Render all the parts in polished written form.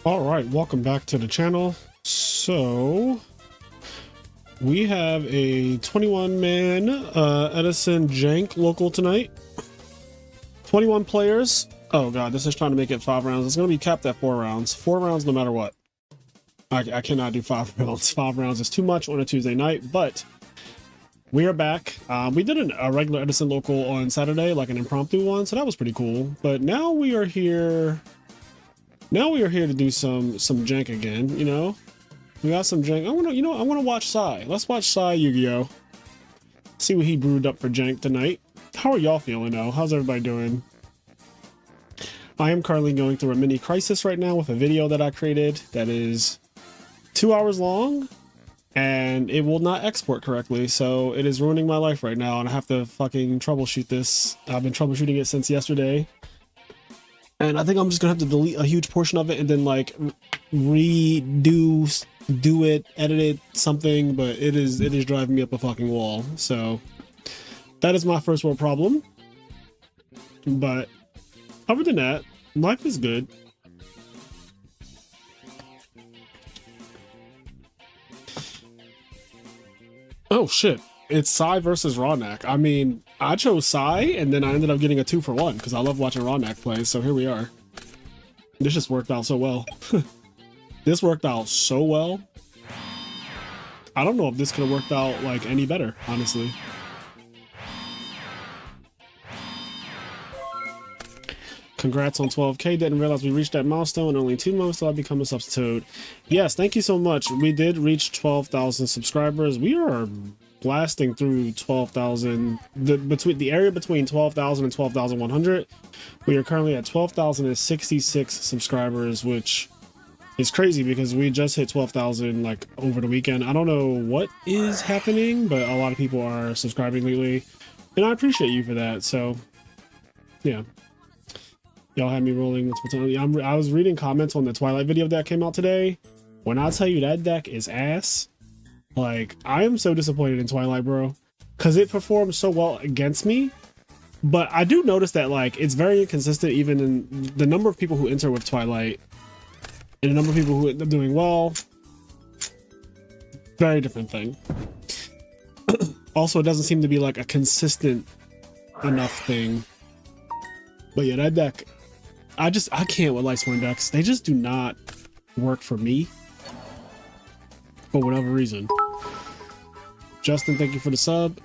All right, welcome back to the channel. So we have a 21-man Edison JANK local tonight. 21 players. Oh god, this is trying to make it 5 rounds. It's going to be capped at 4 rounds. 4 rounds no matter what. I cannot do 5 rounds. 5 rounds is too much on a Tuesday night, but we are back. We did a regular Edison local on Saturday, like an impromptu one, so that was pretty cool. But now we are here. Now we are here to do some jank again. You know, we got some jank. I want to watch Sai. Let's watch Sai Yugioh. See what he brewed up for jank tonight. How are y'all feeling though? How's everybody doing? I am currently going through a mini crisis right now with a video that I created that is 2 hours long, and it will not export correctly, so it is ruining my life right now, and I have to fucking troubleshoot this. I've been troubleshooting it since yesterday, and I think I'm just gonna have to delete a huge portion of it and then like do it, edit it, something. But it is driving me up a fucking wall. So that is my first world problem. But other than that, life is good. Oh shit, it's Sai versus Rawnak. I mean, I chose Sai and then I ended up getting a 2-for-1 because I love watching Rawnak play, so here we are. This just worked out so well. This worked out so well. I don't know if this could have worked out like any better, honestly. Congrats on 12K. Didn't realize we reached that milestone in only 2 months till I become a substitute. Yes, thank you so much. We did reach 12,000 subscribers. We are blasting through 12,000. Between the area between 12,000 and 12,100. We are currently at 12,066 subscribers, which is crazy because we just hit 12,000 like over the weekend. I don't know what is happening, but a lot of people are subscribing lately, and I appreciate you for that. So, yeah. Y'all had me rolling with Platonium. I was reading comments on the Twilight video that came out today. When I tell you that deck is ass, like, I am so disappointed in Twilight, bro. Because it performed so well against me. But I do notice that, like, it's very inconsistent even in the number of people who enter with Twilight and the number of people who end up doing well. Very different thing. Also, it doesn't seem to be, like, a consistent enough thing. But yeah, that deck... I can't with Lightsworn decks. They just do not work for me for whatever reason. Justin, thank you for the sub.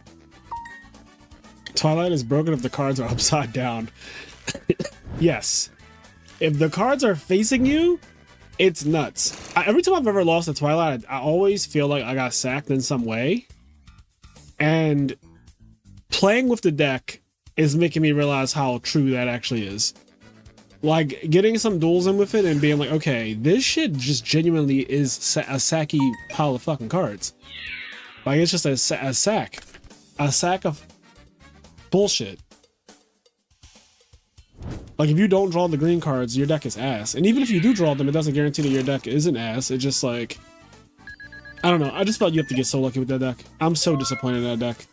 Twilight is broken if the cards are upside down. Yes. If the cards are facing you, it's nuts. Every time I've ever lost to Twilight, I always feel like I got sacked in some way. And playing with the deck is making me realize how true that actually is. Like, getting some duels in with it and being like, okay, this shit just genuinely is a sacky pile of fucking cards. Like, it's just a sack. A sack of bullshit. Like, if you don't draw the green cards, your deck is ass. And even if you do draw them, it doesn't guarantee that your deck isn't ass. It's just like... I don't know. I just felt you have to get so lucky with that deck. I'm so disappointed in that deck.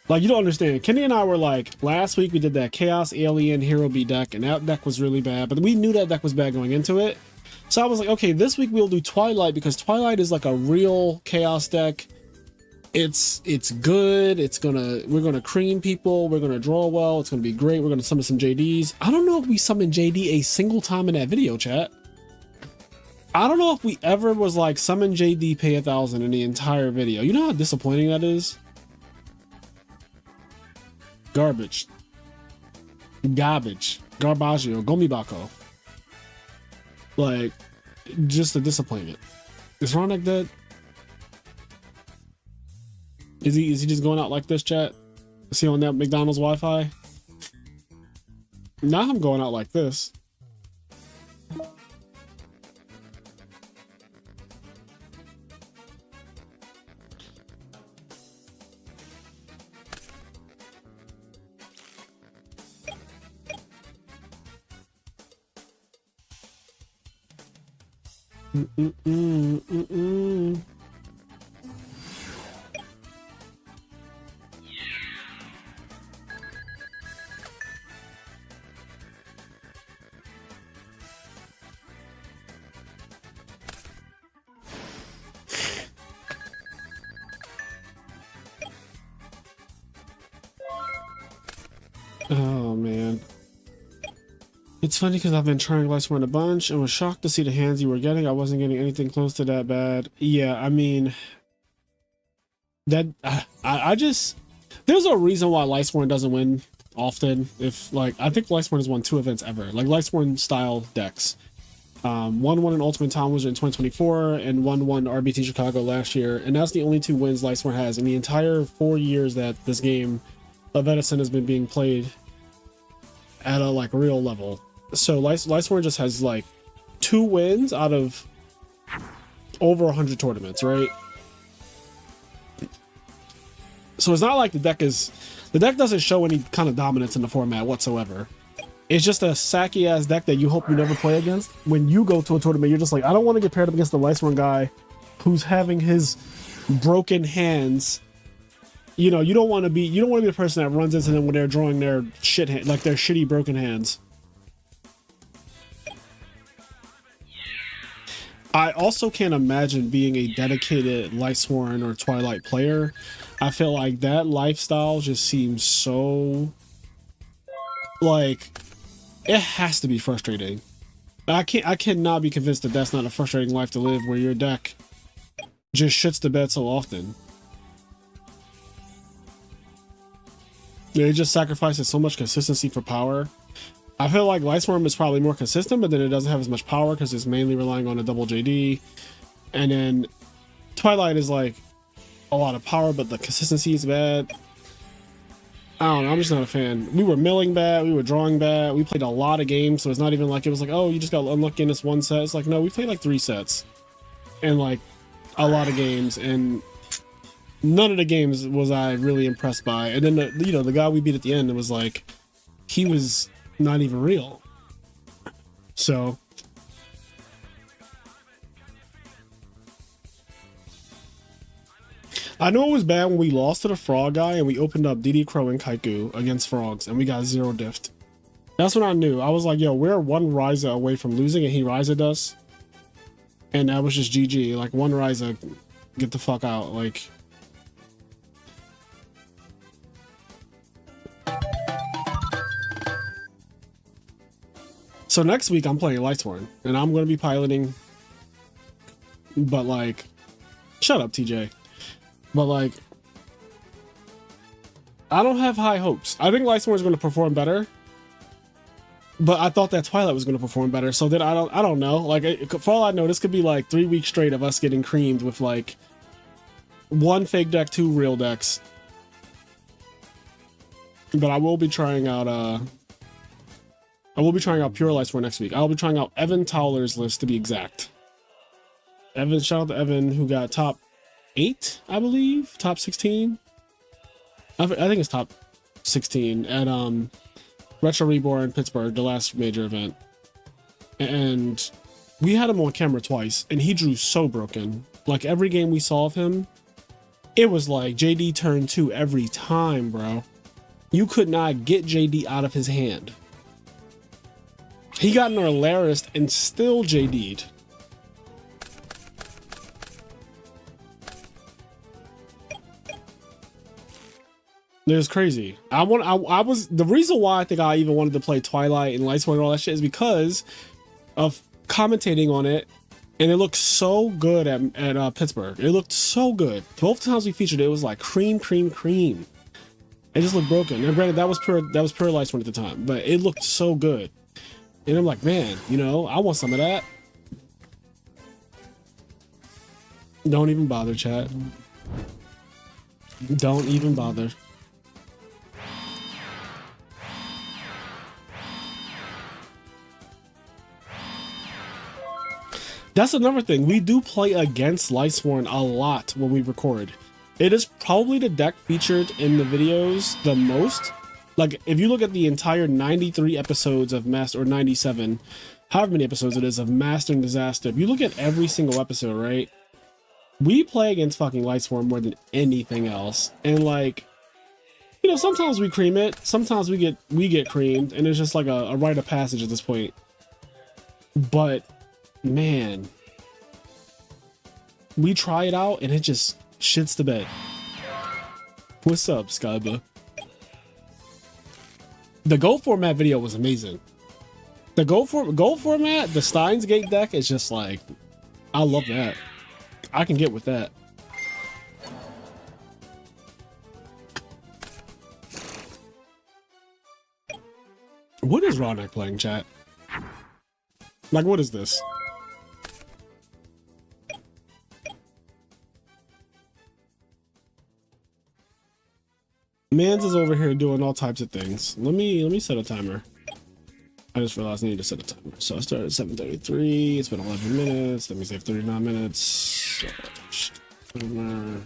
Like, you don't understand. Kenny and I were like, last week we did that Chaos Alien Hero B deck, and that deck was really bad, but we knew that deck was bad going into it. So I was like, okay, this week we'll do Twilight, because Twilight is like a real Chaos deck. It's good. We're gonna cream people. We're gonna draw well. It's gonna be great. We're gonna summon some JDs. I don't know if we summoned JD a single time in that video, chat. I don't know if we ever was like, summon JD, pay 1,000 in the entire video. You know how disappointing that is? Garbage. Garbaggio. Gomibako. Like, just a disappointment. Is Ronak dead? Is he just going out like this, chat? Is he on that McDonald's Wi-Fi? Now I'm going out like this. Oh man. It's funny because I've been trying Lightsworn a bunch and was shocked to see the hands you were getting. I wasn't getting anything close to that bad. Yeah, I mean, that I just, there's a reason why Lightsworn doesn't win often. If like, I think Lightsworn has won 2 events ever, like Lightsworn style decks. One won in Ultimate Town Wizard in 2024 and one won RBT Chicago last year, and that's the only 2 wins Lightsworn has in the entire 4 years that this game of Edison has been being played at a like real level. So Lightsworn just has like 2 wins out of over 100 tournaments, right? So it's not like the deck doesn't show any kind of dominance in the format whatsoever. It's just a sacky ass deck that you hope you never play against. When you go to a tournament, you're just like, I don't want to get paired up against the Lightsworn guy who's having his broken hands. You know, you don't want to be the person that runs into them when they're drawing their shit hand, like their shitty broken hands. I also can't imagine being a dedicated Lightsworn or Twilight player. I feel like that lifestyle just seems so, like, it has to be frustrating. I cannot be convinced that that's not a frustrating life to live, where your deck just shits the bed so often. It just sacrifices so much consistency for power. I feel like Lightsworm is probably more consistent, but then it doesn't have as much power because it's mainly relying on a double JD. And then Twilight is like a lot of power, but the consistency is bad. I don't know, I'm just not a fan. We were milling bad, we were drawing bad, we played a lot of games, so it's not even like it was like, oh, you just got unlucky in this one set. It's like, no, we played like 3 sets and like a lot of games, and none of the games was I really impressed by. And then the guy we beat at the end, it was like he was not even real. So I know it was bad when we lost to the frog guy and we opened up DD Crow and Kaiku against frogs and we got 0 diffed. That's when I knew. I was like, yo, we're 1 Ryza away from losing, and he Ryza'd us. And that was just GG. Like, 1 Ryza, get the fuck out. Like, so next week I'm playing Lightsworn and I'm going to be piloting, but like, shut up, TJ. But like, I don't have high hopes. I think Lightsworn is going to perform better, but I thought that Twilight was going to perform better. So then I don't know. Like, for all I know, this could be like 3 weeks straight of us getting creamed with like 1 fake deck, 2 real decks. But I will be trying out Pure Lightsworn next week. I'll be trying out Evan Towler's list, to be exact. Evan, shout out to Evan, who got top 8, I believe, top 16. I think it's top 16 at Retro Reborn Pittsburgh, the last major event. And we had him on camera twice, and he drew so broken. Like, every game we saw of him, it was like JD turn 2 every time, bro. You could not get JD out of his hand. He got an Arlarist and still JD'd. It was crazy. I was the reason why I think I even wanted to play Twilight and Lightsworn and all that shit is because of commentating on it, and it looked so good at Pittsburgh. It looked so good. Both times we featured it, it was like cream. It just looked broken. And granted, that was pure Lightsworn at the time, but it looked so good. And I'm like, man, you know, I want some of that. Don't even bother, chat. Don't even bother. That's another thing. We do play against Lightsworn a lot when we record. It is probably the deck featured in the videos the most. Like, if you look at the entire 93 episodes of Master, or 97, however many episodes it is of Master and Disaster, if you look at every single episode, right? We play against fucking Lightsworn more than anything else. And like, you know, sometimes we cream it, sometimes we get creamed, and it's just like a rite of passage at this point. But man, we try it out and it just shits the bed. What's up, Skyba? The Go format video was amazing. The Go format, the Steins Gate deck is just like, I love that. I can get with that. What is Ronak playing, chat? Like, what is this? Mans is over here doing all types of things. Let me set a timer. I just realized I need to set a timer. So I started at 7:33. It's been 11 minutes. That means I have 39 minutes. Timer.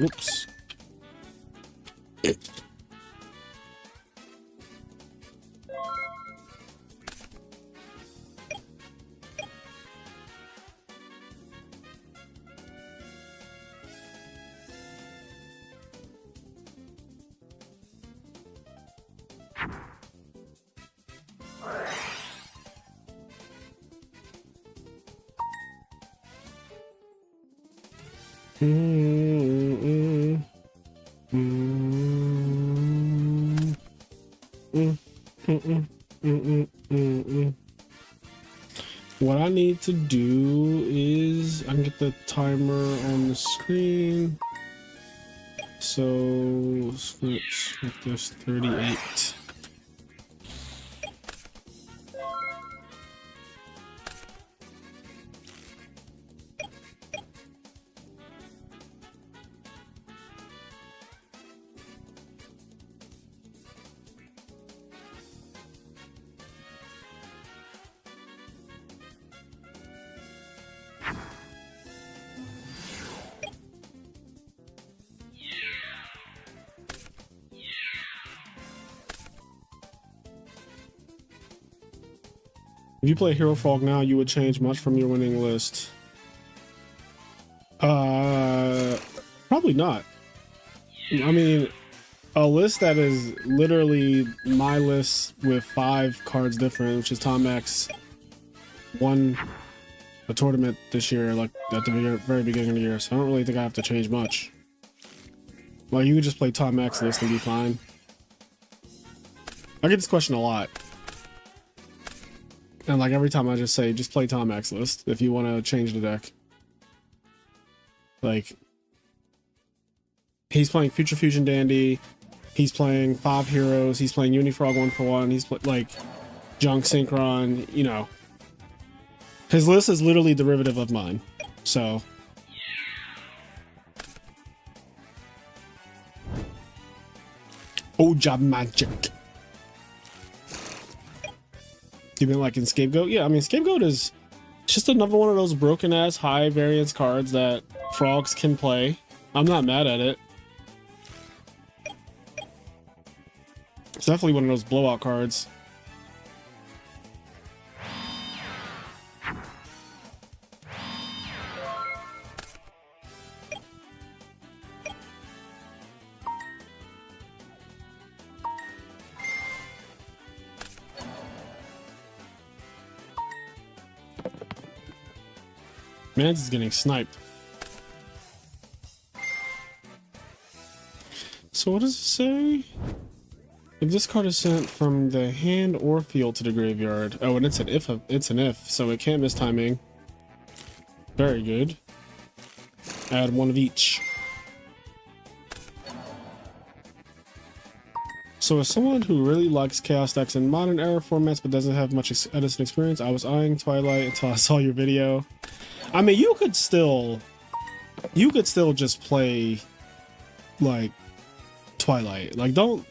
Oops. What I need to do is I can get the timer on the screen. So let's make this 38. If you play Hero Frog now, you would change much from your winning list. Probably not. I mean, a list that is literally my list with 5 cards different, which is Tom X, won a tournament this year, like at the very beginning of the year. So I don't really think I have to change much. Like, you could just play Tom X list and be fine. I get this question a lot. And like every time I just say, just play Tom X list if you want to change the deck. Like, he's playing Future Fusion Dandy, he's playing 5 heroes, he's playing Unifrog 1-for-1, he's like Junk Synchron, you know. His list is literally derivative of mine. So Oja Magic. You been liking Scapegoat? Yeah, I mean, Scapegoat is just another one of those broken ass high variance cards that frogs can play. I'm not mad at it. It's definitely one of those blowout cards. Mans is getting sniped. So what does it say? If this card is sent from the hand or field to the graveyard. Oh, and it's an if, so it can't miss timing. Very good. Add 1 of each. So as someone who really likes Chaos decks in modern era formats but doesn't have much Edison experience, I was eyeing Twilight until I saw your video. I mean, you could still just play like Twilight. Like, don't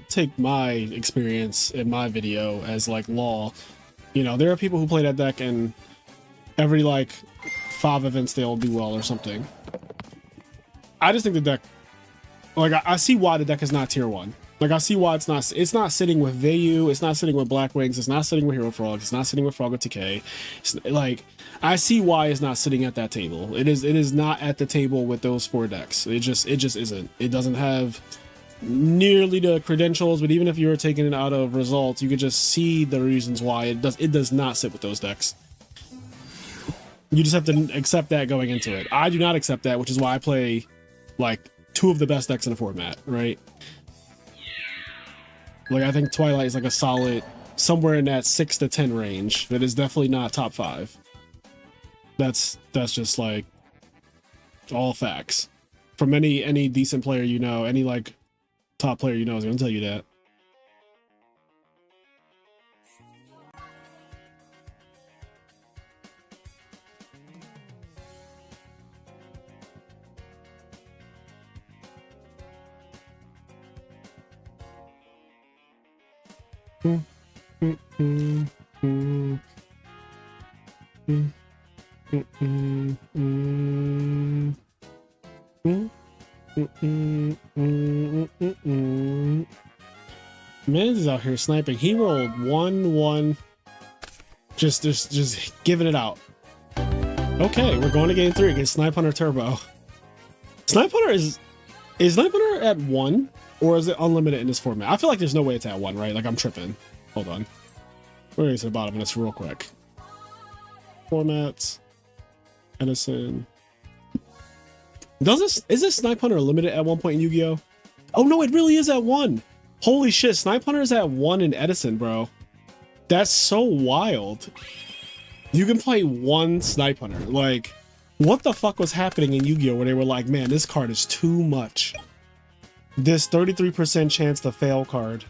take my experience in my video as like law. You know, there are people who play that deck and every like 5 events they'll do well or something. I just think the deck, like, I see why the deck is not tier 1. Like, I see why it's not sitting with Vayu, it's not sitting with Black Wings, it's not sitting with Hero Frogs, it's not sitting with Frog of TK. It's like, I see why it's not sitting at that table. It is not at the table with those 4 decks. It just isn't. It doesn't have nearly the credentials, but even if you were taking it out of results, you could just see the reasons why it does not sit with those decks. You just have to accept that going into it. I do not accept that, which is why I play like 2 of the best decks in the format, right? Like, I think Twilight is like a solid somewhere in that 6 to 10 range. That is definitely not top 5. That's just like all facts. From any decent player you know, any like top player you know is gonna tell you that. Mans is out here sniping. He rolled 1-1. Just giving it out. Okay, we're going to game 3 against Snipe Hunter Turbo. Snipe Hunter is Snipe Hunter at 1, or is it unlimited in this format? I feel like there's no way it's at 1, right? Like, I'm tripping. Hold on. We're going to the bottom of this real quick. Formats. Edison. Is this Snipe Hunter limited at 1 point in Yu-Gi-Oh? Oh no, it really is at 1. Holy shit, Snipe Hunter's at 1 in Edison, bro. That's so wild. You can play 1 Snipe Hunter. Like, what the fuck was happening in Yu-Gi-Oh! Where they were like, man, this card is too much. This 33% chance to fail card.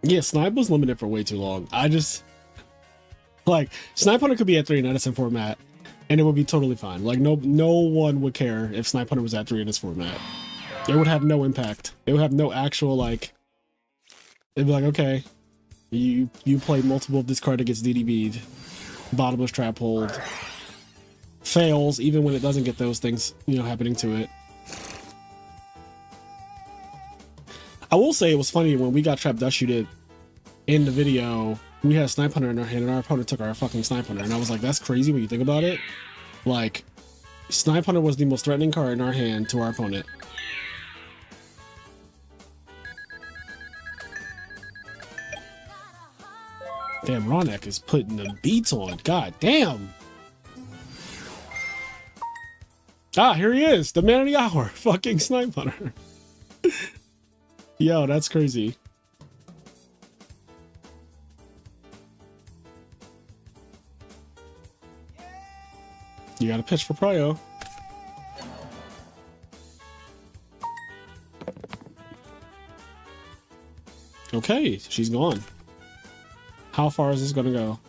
Yeah, Snipe was limited for way too long. I just like Snipe Hunter could be at 3 in Edison format, and it would be totally fine. Like no one would care if Snipe Hunter was at 3 in this format. It would have no impact. It would have no actual like. It'd be like, okay, you play multiple of this card that gets DDB'd, bottomless trap hold, fails even when it doesn't get those things, you know, happening to it. I will say it was funny when we got trap dust shooted in the video. We had Snipe Hunter in our hand and our opponent took our fucking Snipe Hunter, and I was like, that's crazy when you think about it. Like, Snipe Hunter was the most threatening card in our hand to our opponent. Damn, Ronak is putting the beats on. God damn. Ah, here he is, the man of the hour, fucking Snipe Hunter. Yo, that's crazy. You got a pitch for Pryo. Okay, she's gone. How far is this gonna go?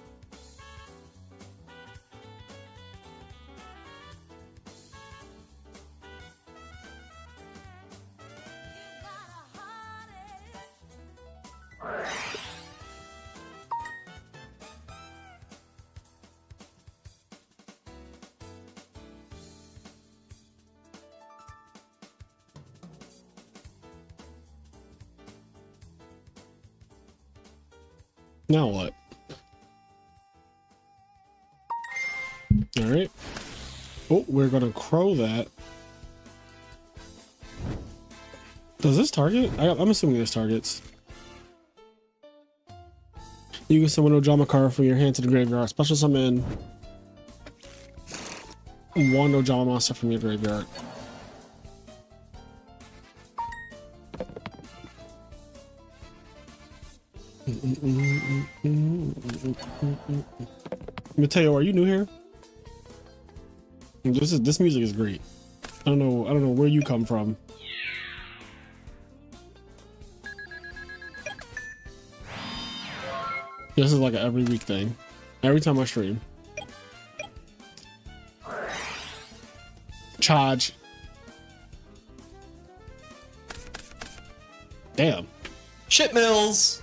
Now what? All right. Oh, we're gonna crow that. Does this target? I'm assuming this targets. You can summon Ojama card from your hand to the graveyard. Special summon 1 Ojama monster from your graveyard. Mateo, are you new here? This music is great. I don't know where you come from. This is like an every week thing. Every time I stream. Charge. Damn. Shit mills.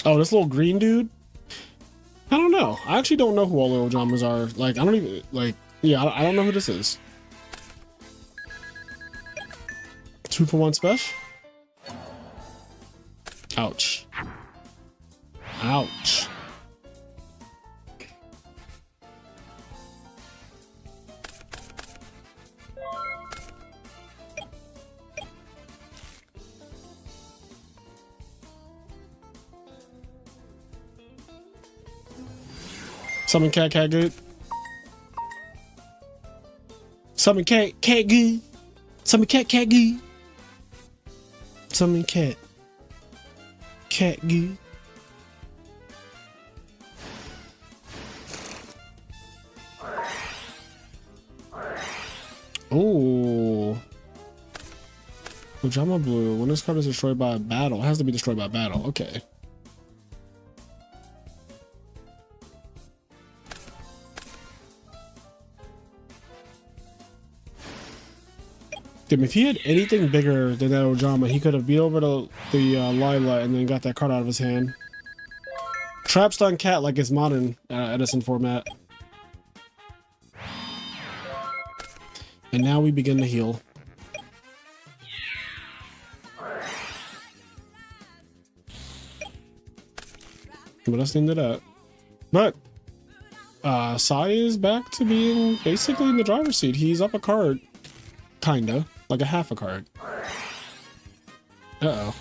Oh, this little green dude? I don't know. I actually don't know who all the Ojamas are. Like, I don't even, like, yeah, I don't know who this is. 2 for 1 special? Ouch. Ouch. Summon cat good. Summon cat good. Summon cat good. Summon cat good. Oh. Ojama blue. When this card is destroyed by a battle, it has to be destroyed by a battle. Okay. Damn, if he had anything bigger than that Ojama, he could have beat over the Lila and then got that card out of his hand. Trap stun cat like it's modern Edison format. And now we begin to heal. What else into that? But Sai is back to being basically in the driver's seat. He's up a card. Kinda. Like a half a card. Uh-oh.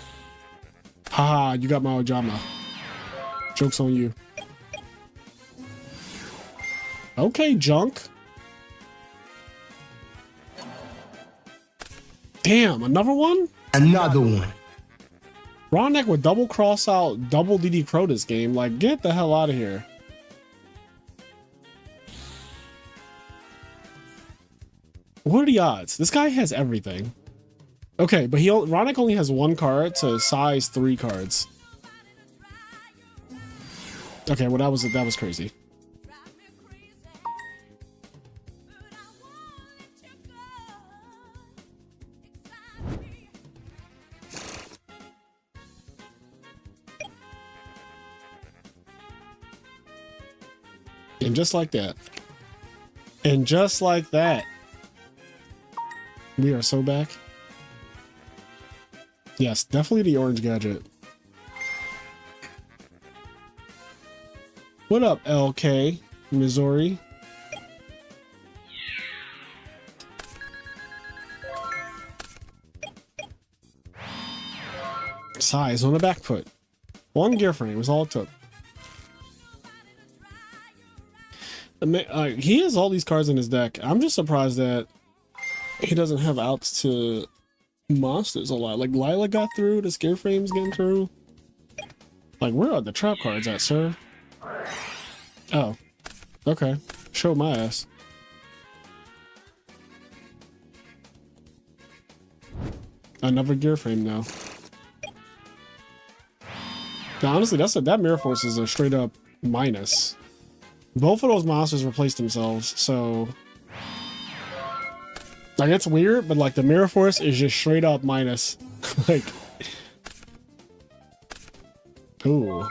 Haha, you got my Ojama. Joke's on you. Okay, junk. Damn, another one? Another one. Ronek would double cross out double DD Crow this game. Like, get the hell out of here. What are the odds? This guy has everything. Okay, but Ronek only has one card to size 3 cards. Okay, well that was crazy. And just like that. And just like that. We are so back. Yes, definitely the orange gadget. What up, LK, Missouri? Size on the back foot. One gear frame was all it took. He has all these cards in his deck. I'm just surprised that he doesn't have outs to monsters a lot. Like Lila got through, the scare frames getting through. Like, where are the trap cards at, sir? Oh, okay. Show my ass. Another gear frame now. Now, honestly, that Mirror Force is a straight up minus. Both of those monsters replaced themselves, so like it's weird, but like the Mirror Force is just straight up minus. Like, ooh.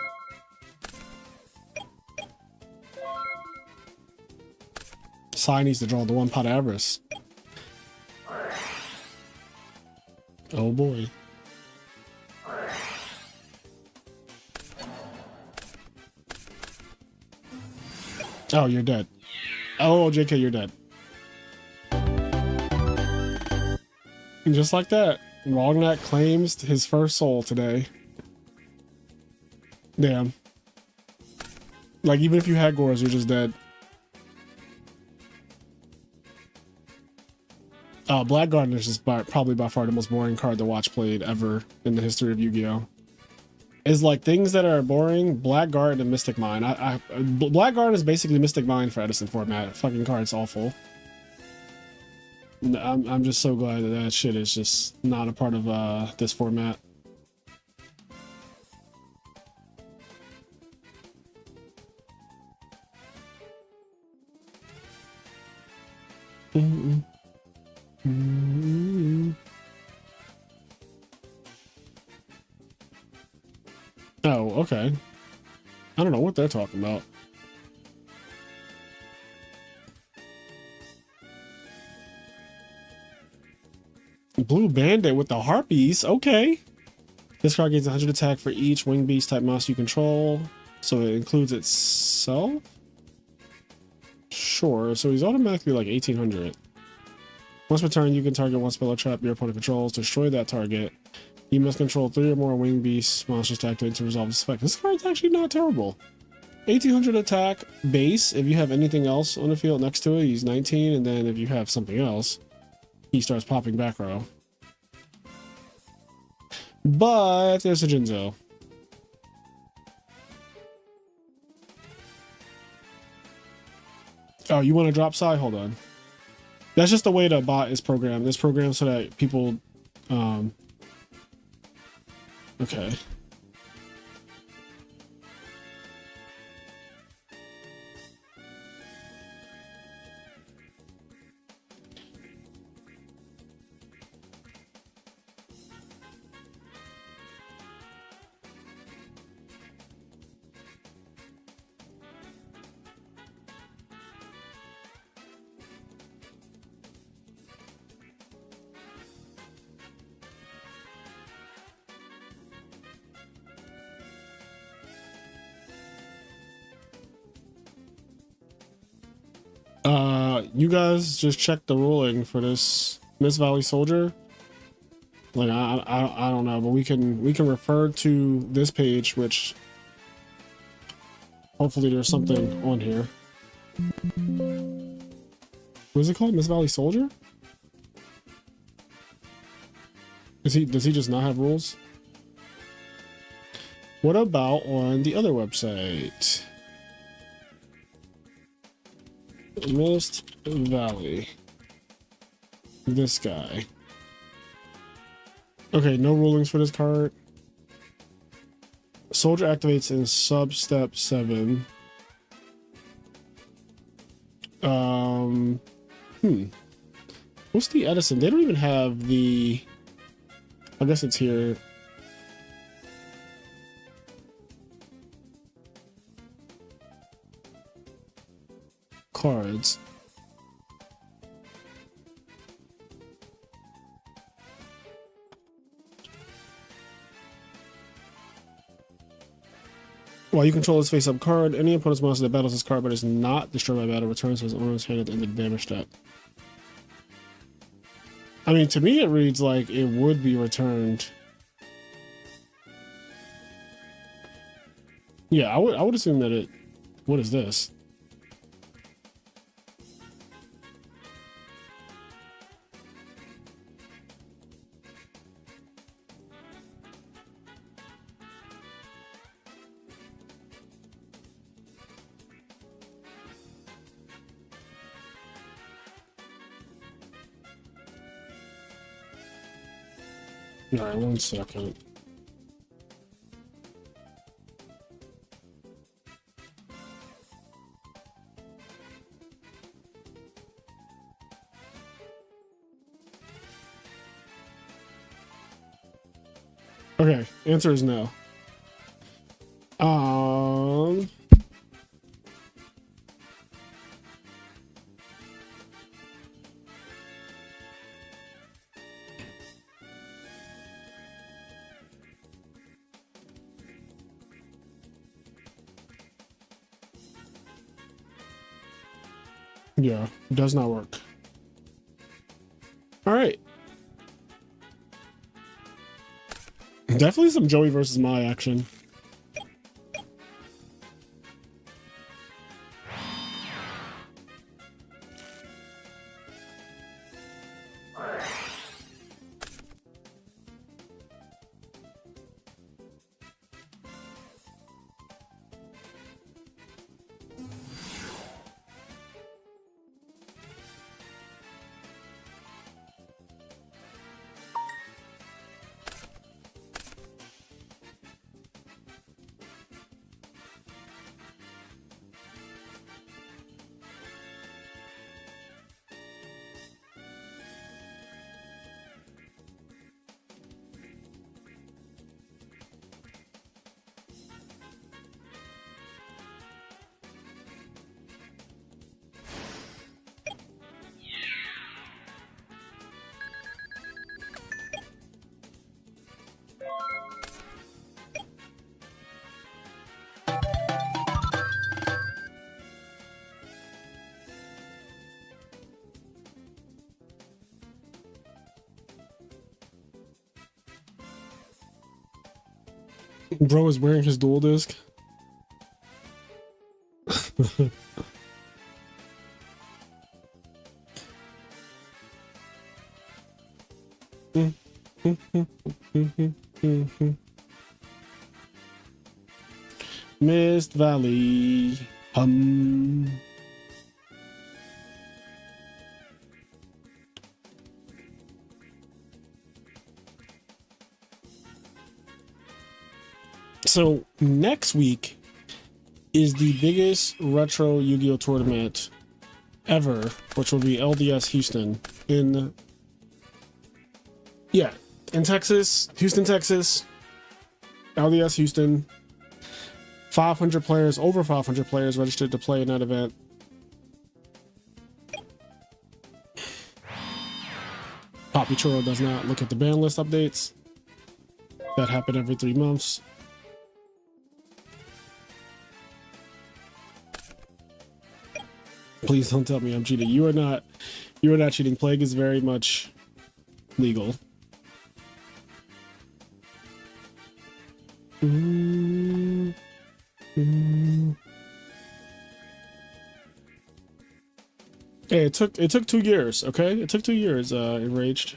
Sai needs to draw the one pot of Avarice. Oh boy. Oh, you're dead. Oh, JK, you're dead. And just like that, Rognak claims his first soul today. Damn. Like, even if you had Gores, you're just dead. Black Gardener's is probably by far the most boring card to watch played ever in the history of Yu-Gi-Oh! Is like things that are boring, Black Guard and Mystic Mine. Black Guard is basically Mystic Mine for Edison format. Fucking card's awful. I'm just so glad that that shit is just not a part of this format. Oh, okay. I don't know what they're talking about. Blue Bandit with the Harpies. Okay. This card gains 100 attack for each Wing Beast type monster you control. So it includes itself? Sure. So he's automatically like 1800. Once per turn, you can target one spell or trap your opponent controls to destroy that target. You must control 3 or more Wing Beast monsters to activate to resolve this effect. This card's actually not terrible. 1800 attack base. If you have anything else on the field next to it, he's 19. And then if you have something else, he starts popping back row. But there's a Jinzo. Oh, you want to drop Sai? Hold on. That's just the way the bot is programmed. It's programmed so that people... Okay. You guys just check the ruling for this Miss Valley Soldier. Like I don't know, but we can refer to this page, which hopefully there's something on here. What is it called? Miss Valley Soldier? Does he just not have rules? What about on the other website? Mist Valley. This guy. Okay, no rulings for this card. Soldier activates in sub-step 7. What's the Edison? They don't even have the... I guess it's here. Cards. While you control this face-up card, any opponent's monster that battles this card but is not destroyed by battle returns to his owner's hand at the end of the damage step. I mean, to me it reads like it would be returned. Yeah, I would assume that it... What is this? All right, 1 second. Okay, answer is no. Yeah, does not work. All right. Definitely some Joey versus Mai action. Bro is wearing his dual disc. Mist Valley. So next week is the biggest retro Yu-Gi-Oh tournament ever, which will be LDS Houston in Texas, Houston, Texas. LDS Houston. 500 players, over 500 players registered to play in that event. Poppy Churro does not look at the ban list updates that happen every 3 months. Please don't tell me I'm cheating. You are not cheating. Plague is very much legal. Hey, it took 2 years, okay? It took 2 years, Enraged.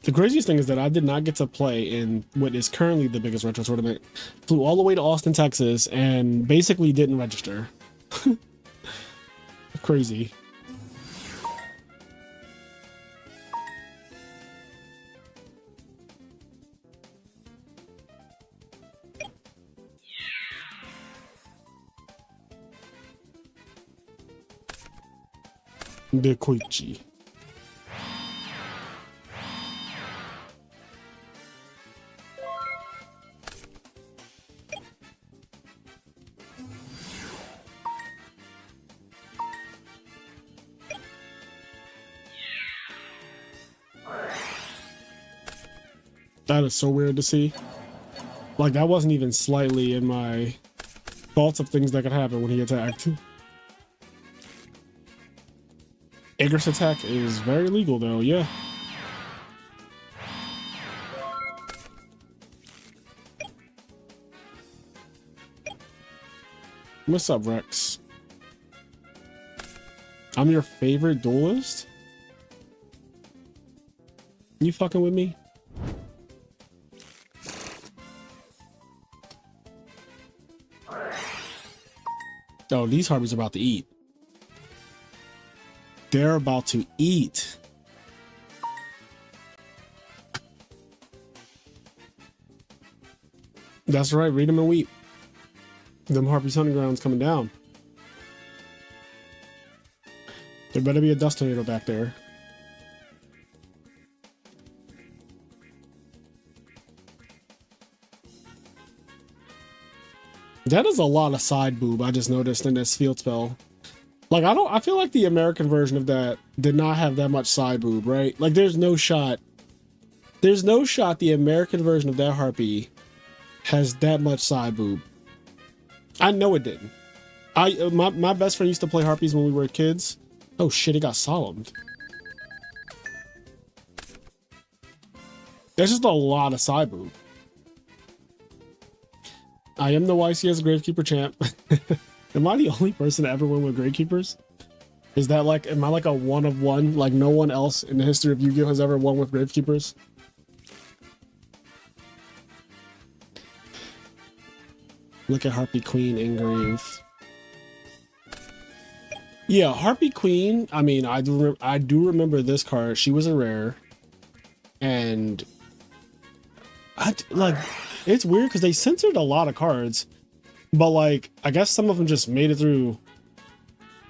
The craziest thing is that I did not get to play in what is currently the biggest retro tournament. Flew all the way to Austin, Texas, and basically didn't register. Crazy. Dekoichi. That is so weird to see. Like, that wasn't even slightly in my thoughts of things that could happen when he attacked. Igris attack is very legal though, yeah. What's up, Rex? I'm your favorite duelist? You fucking with me? Oh, these harpies are about to eat. They're about to eat. That's right, read them and weep. Them harpies hunting grounds coming down. There better be a dust tornado back there. That is a lot of side boob I just noticed in this field spell. Like, I feel like the American version of that did not have that much side boob, right? Like, there's no shot the American version of that harpy has that much side boob. I know it didn't. My best friend used to play harpies when we were kids. Oh shit, it got solemned. There's just a lot of side boob. I am the YCS Gravekeeper champ. Am I the only person to ever win with Gravekeepers? Is that like, am I like a one of one? Like no one else in the history of Yu-Gi-Oh has ever won with Gravekeepers? Look at Harpy Queen engrave. Yeah, Harpy Queen. I mean, I do remember this card. She was a rare, and it's weird because they censored a lot of cards, but like I guess some of them just made it through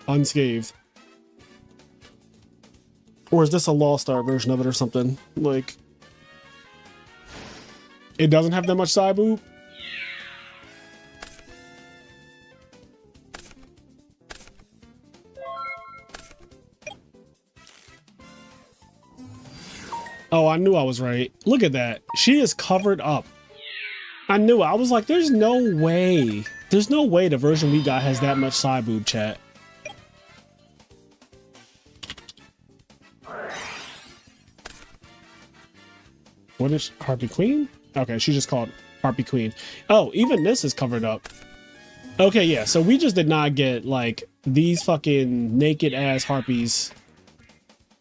unscathed. Or is this a Lost Star version of it or something? Like, it doesn't have that much side boob. Oh, I knew I was right. Look at that. She is covered up. I knew it. I was like, there's no way. There's no way the version we got has that much side boob, chat. What is Harpy Queen? Okay, she just called Harpy Queen. Oh, even this is covered up. Okay, yeah, so we just did not get like these fucking naked ass harpies.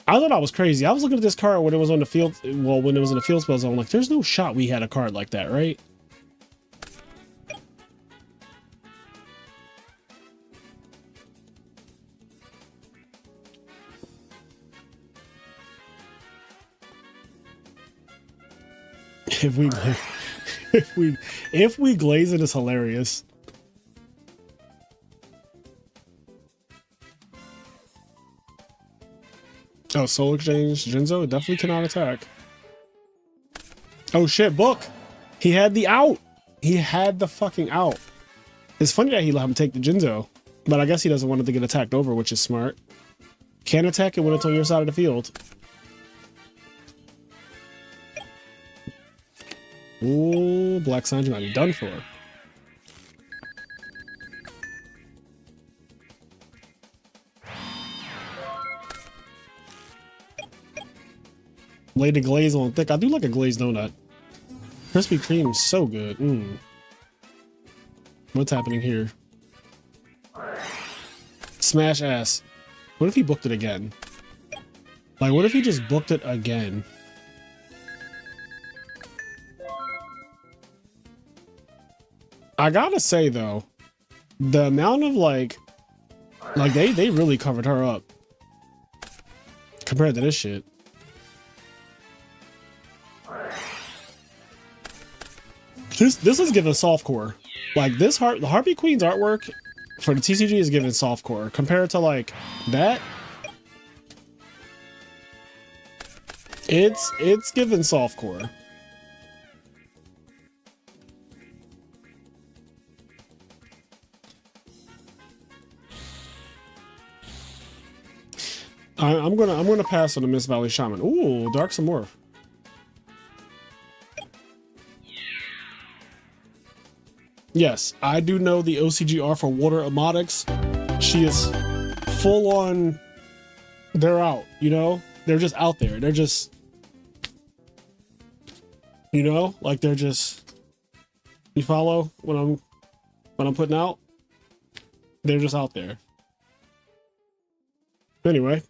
I thought I was crazy. I was looking at this card when it was on the field. Well, when it was in the field spell zone, like, there's no shot we had a card like that, right? If we glaze it is hilarious. Oh, Soul Exchange, Jinzo definitely cannot attack. Oh shit, book! He had the out! He had the fucking out. It's funny that he let him take the Jinzo, but I guess he doesn't want it to get attacked over, which is smart. Can't attack it when it's on your side of the field. Ooh, Black Sanji might be done for. Lay the glaze on thick. I do like a glazed donut. Krispy Kreme is so good. What's happening here? Smash ass. What if he booked it again? Like, what if he just booked it again? I gotta say though, the amount of like they really covered her up compared to this shit. This is giving softcore. Like the Harpy Queen's artwork for the TCG is giving softcore compared to like that. It's giving softcore. I'm gonna pass on the Miss Valley Shaman. Ooh, Dark Samorph. Yes, I do know the OCGR for Water Emotics. She is full on. They're out, you know? They're just out there. They're just, you know, like they're just, you follow what I'm putting out? They're just out there. Anyway.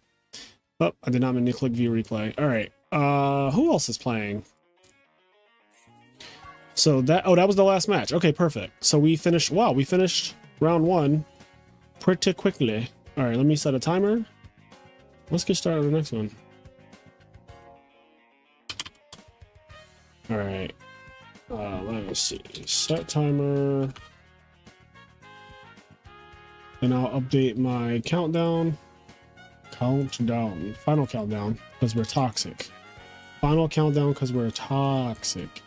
Oh, I did not mean to click view replay. All right. Who else is playing? So that was the last match. Okay, perfect. So we finished, wow, we finished round one pretty quickly. All right, let me set a timer. Let's get started on the next one. All right. Let us see. Set timer. And I'll update my countdown. Final countdown, because we're toxic. Final countdown, because we're toxic.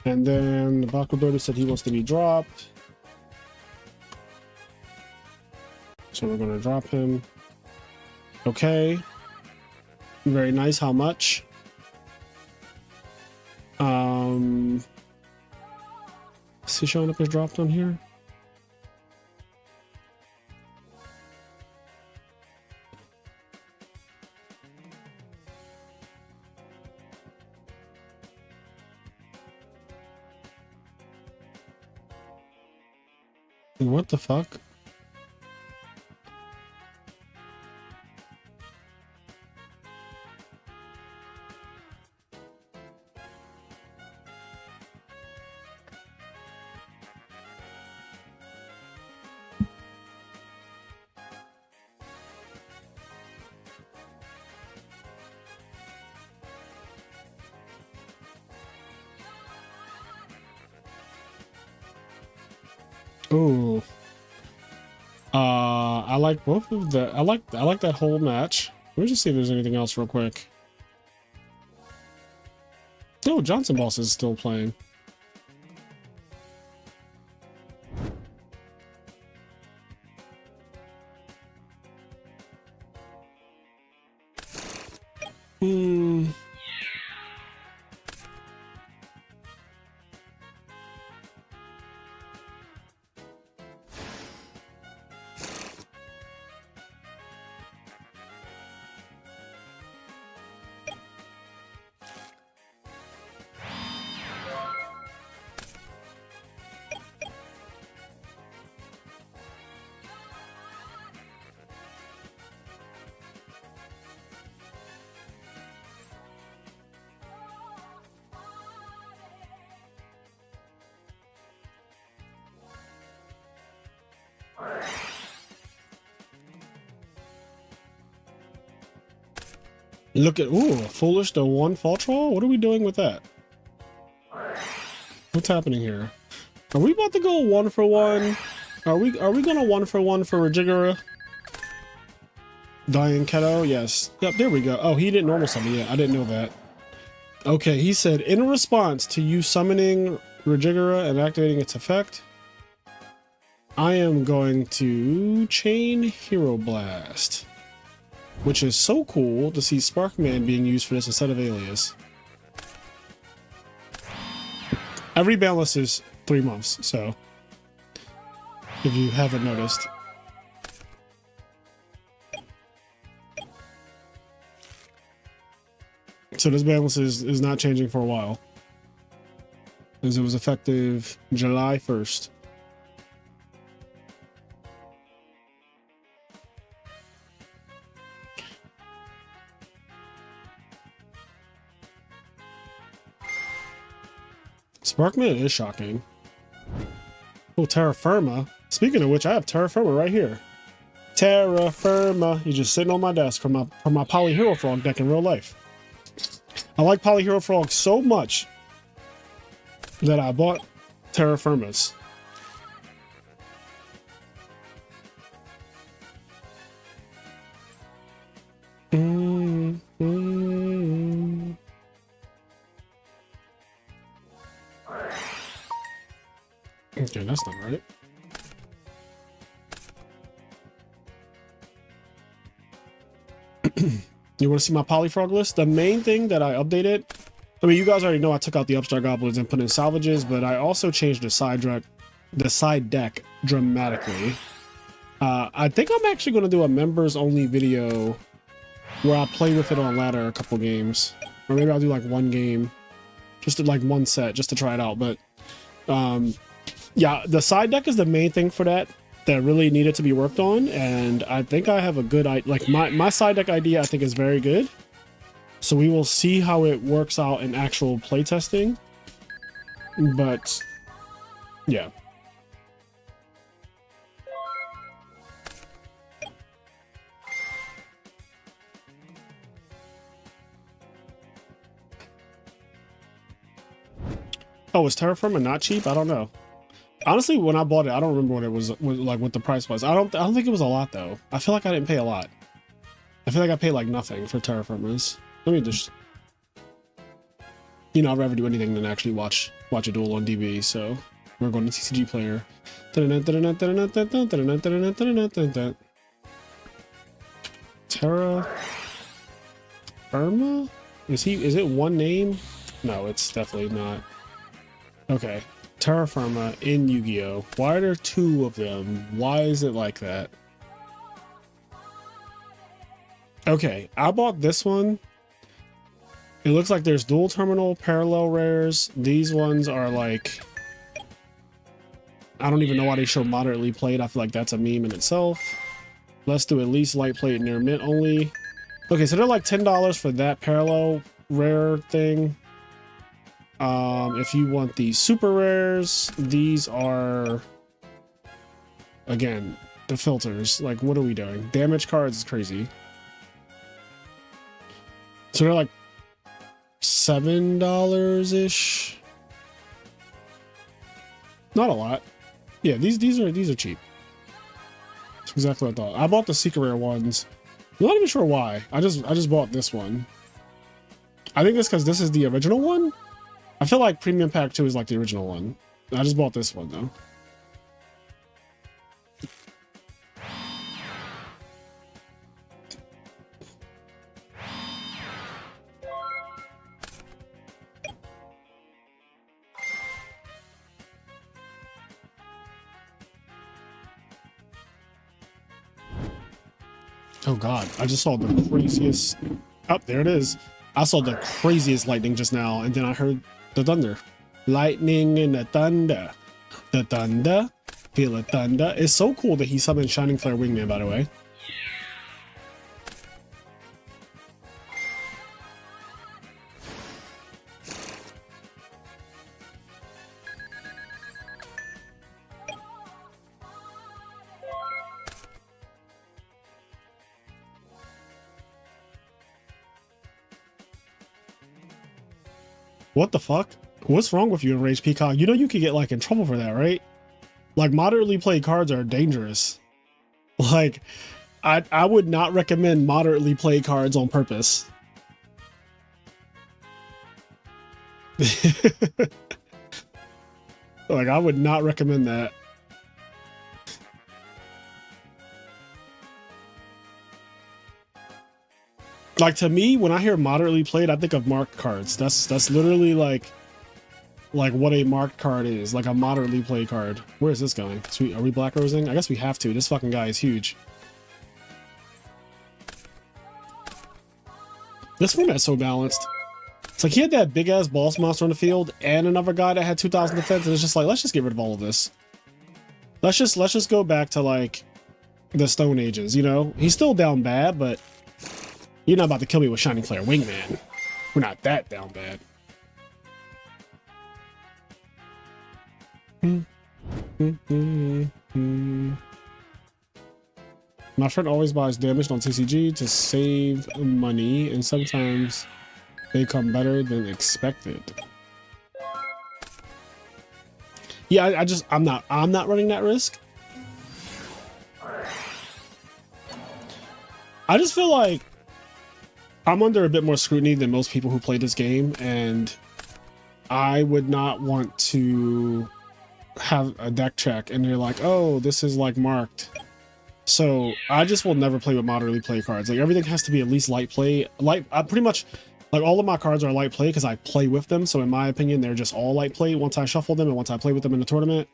And then Bakuberto said he wants to be dropped. So we're going to drop him. Okay. Very nice. How much? Is he showing up as dropped on here? What the fuck? Ooh. I like both of the. I like that whole match. Let me just see if there's anything else real quick. Oh, Johnson Boss is still playing. Look at, ooh, foolish to one fall troll? What are we doing with that? What's happening here? Are we about to go 1-for-1? Are we gonna 1-for-1 for Rajigura? Diane Keto, yes. Yep, there we go. Oh, he didn't normal summon yet. I didn't know that. Okay, he said, in response to you summoning Rajigura and activating its effect, I am going to chain Hero Blast. Which is so cool to see Sparkman being used for this instead of Alias. Every balance is 3 months, so if you haven't noticed. So this balance is not changing for a while, as it was effective July 1st. Sparkman is shocking. Oh, terra firma. Speaking of which, I have terra firma right here. Terra firma. He's just sitting on my desk from my Poly Hero Frog deck in real life. I like Poly Hero Frog so much that I bought terra firmas. Okay, that's not right. You want to see my Polyfrog list? The main thing that I updated, I mean, you guys already know I took out the Upstart Goblins and put in salvages, but I also changed the side deck dramatically. I think I'm actually going to do a members only video where I play with it on ladder a couple games, or maybe I'll do like one game, just to, like one set, just to try it out. But yeah, the side deck is the main thing for that really needed to be worked on, and I think I have a good like my side deck idea I think is very good, so we will see how it works out in actual playtesting. But yeah, oh, is Terra Firma not cheap? I don't know. Honestly, when I bought it, I don't remember what it was like, what the price was. I don't think it was a lot though. I feel like I didn't pay a lot. I feel like I paid like nothing for terra firmas. Let me just, you know, I'd rather do anything than actually watch a duel on DB. So we're going to TCG player. Terra Firma? Is it one name? No, it's definitely not. Okay. Terra Firma in Yu-Gi-Oh! Why are there two of them? Why is it like that? Okay, I bought this one. It looks like there's dual terminal parallel rares. These ones are like, I don't even know why they show moderately played. I feel like that's a meme in itself. Let's do at least light plate near mint only. Okay, so they're like $10 for that parallel rare thing. If you want the super rares, these are, again, the filters. Like, what are we doing? Damage cards is crazy. So they're like $7-ish. Not a lot. Yeah, these are cheap. That's exactly what I thought. I bought the secret rare ones. I'm not even sure why. I just bought this one. I think it's because this is the original one. I feel like Premium Pack 2 is like the original one. I just bought this one though. Oh god, I just saw the craziest... Oh, there it is. I saw the craziest lightning just now, and then I heard the thunder. Lightning and the thunder. The thunder. Feel the thunder. It's so cool that he summoned Shining Flare Wingman, by the way. What the fuck? What's wrong with you, Enraged Peacock? You know you could get like in trouble for that, right? Like, moderately played cards are dangerous. Like, I would not recommend moderately played cards on purpose. Like, I would not recommend that. Like, to me, when I hear moderately played, I think of marked cards. That's literally like what a marked card is, like a moderately played card. Where is this going? Sweet, are we black rosing? I guess we have to. This fucking guy is huge. This format's so balanced. It's like he had that big ass boss monster on the field and another guy that had 2,000 defense, and it's just like, let's just get rid of all of this. Let's just go back to like the Stone Ages, you know? He's still down bad, but you're not about to kill me with Shining Flare Wingman. We're not that down bad. My friend always buys damaged on TCG to save money, and sometimes they come better than expected. Yeah, I'm not running that risk. I just feel like I'm under a bit more scrutiny than most people who play this game, and I would not want to have a deck check and you're like, oh, this is like marked. So I just will never play with moderately play cards. Like everything has to be at least light play. Pretty much like all of my cards are light play because I play with them. So in my opinion, they're just all light play once I shuffle them and once I play with them in the tournament.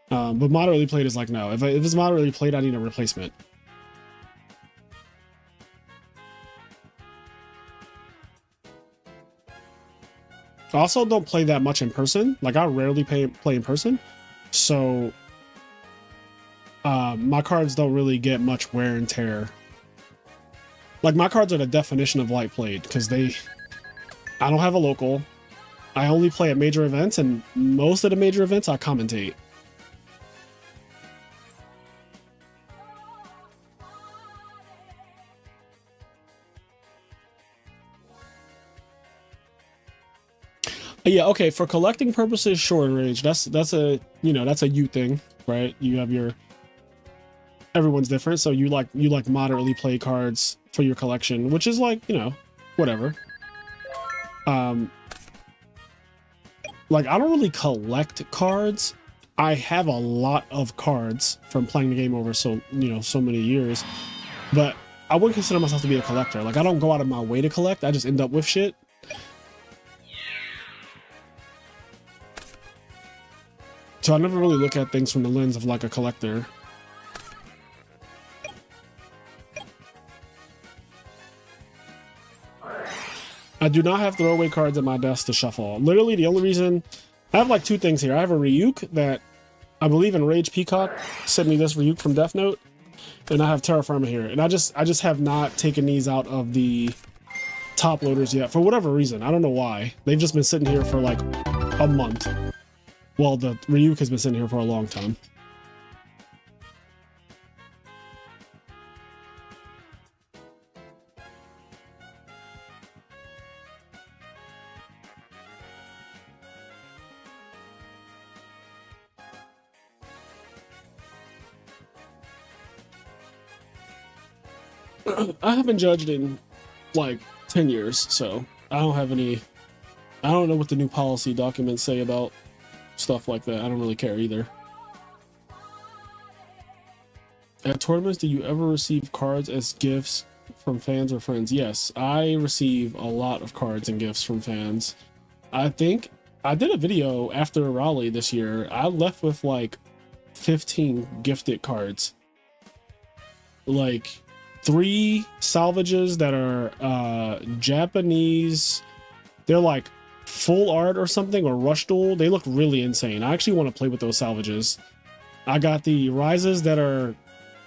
But moderately played is like, no, if it's moderately played, I need a replacement. I also don't play that much in person. Like I rarely play in person. So my cards don't really get much wear and tear. Like my cards are the definition of light played because I don't have a local. I only play at major events, and most of the major events I commentate. Yeah, okay, for collecting purposes, short range, that's a, you know, that's a you thing, right? You have your, everyone's different, so you like moderately play cards for your collection, which is like, you know, whatever. Like I don't really collect cards. I have a lot of cards from playing the game over so many years, but I wouldn't consider myself to be a collector. Like I don't go out of my way to collect, I just end up with shit. So I never really look at things from the lens of like a collector. I do not have throwaway cards at my desk to shuffle. Literally the only reason, I have like two things here. I have a Ryuk that I believe in Rage Peacock sent me this Ryuk from Death Note, and I have Terra Firma here. And I just have not taken these out of the top loaders yet for whatever reason. I don't know why. They've just been sitting here for like a month. Well, the Ryuk has been sitting here for a long time. I haven't judged in like 10 years, so I don't have any. I don't know what the new policy documents say about stuff like that. I don't really care either. At tournaments, do you ever receive cards as gifts from fans or friends? Yes, I receive a lot of cards and gifts from fans. I think I did a video after Raleigh this year. I left with like 15 gifted cards. Like 3 salvages that are Japanese. They're like full art or something, or rush duel. They look really insane. I actually want to play with those salvages. I got the rises that are,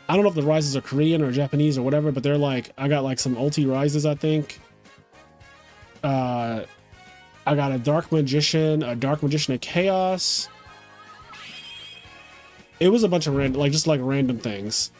I don't know if the rises are Korean or Japanese or whatever, but they're like, I got like some ulti rises, I think. I got a dark magician of chaos. It was a bunch of random, like just like random things.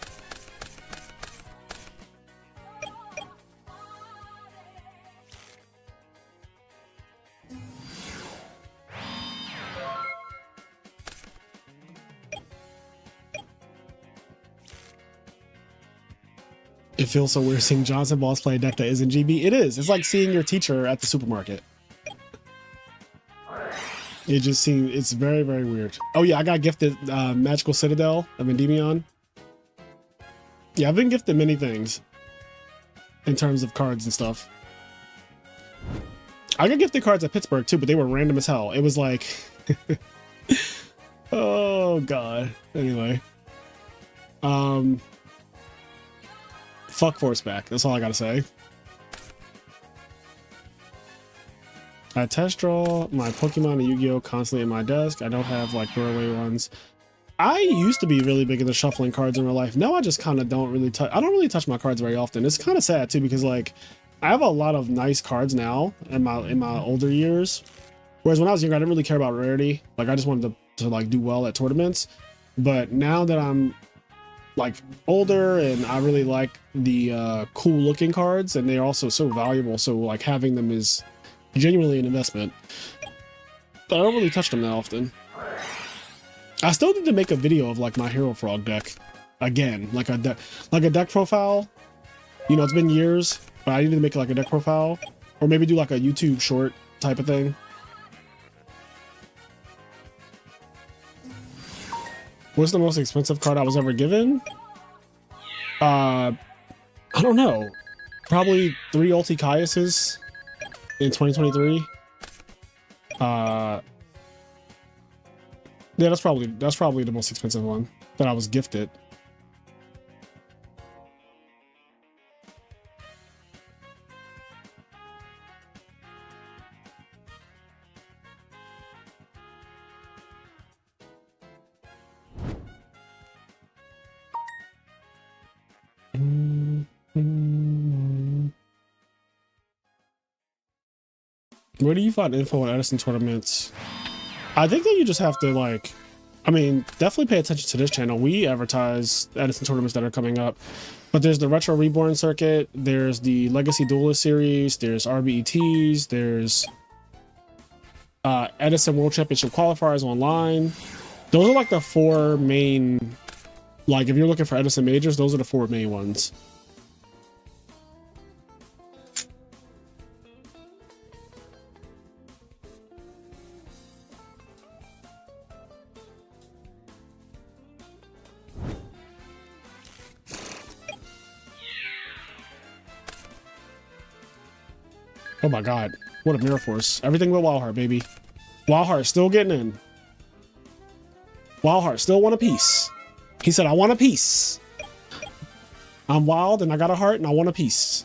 It feels so weird seeing Johnson Boss play a deck that isn't GB. It is. It's like seeing your teacher at the supermarket. It just seems, it's very, very weird. Oh yeah, I got gifted Magical Citadel of Endymion. Yeah, I've been gifted many things in terms of cards and stuff. I got gifted cards at Pittsburgh too, but they were random as hell. It was like, oh god. Anyway, fuck Force back. That's all I gotta say. I test draw my Pokemon and Yu-Gi-Oh constantly in my desk. I don't have like throwaway ones. I used to be really big into shuffling cards in real life. Now I just kind of don't really touch. I don't really touch my cards very often. It's kind of sad too because like I have a lot of nice cards now in my older years. Whereas when I was younger, I didn't really care about rarity. Like I just wanted to like do well at tournaments. But now that I'm like older and I really like the cool looking cards and they're also so valuable. So like having them is genuinely an investment. But I don't really touch them that often. I still need to make a video of like my Hero Frog deck again, like a deck profile. You know, it's been years, but I need to make like a deck profile or maybe do like a YouTube short type of thing. What's the most expensive card I was ever given? I don't know. Probably 3 Ulti Caiuses in 2023. Yeah, that's probably the most expensive one that I was gifted. Where do you find info on Edison tournaments? I think that you just have to like, I mean, definitely pay attention to this channel. We advertise Edison tournaments that are coming up, but there's the Retro Reborn circuit, there's the Legacy Duelist series, there's RBETs, there's Edison World Championship qualifiers online. Those are like the 4 main, like if you're looking for Edison majors, those are the 4 main ones. Oh my god, what a Mirror Force. Everything with Wild Heart, baby. Wild Heart still getting in. Wild Heart still want a piece. He said, I want a piece. I'm wild and I got a heart and I want a piece.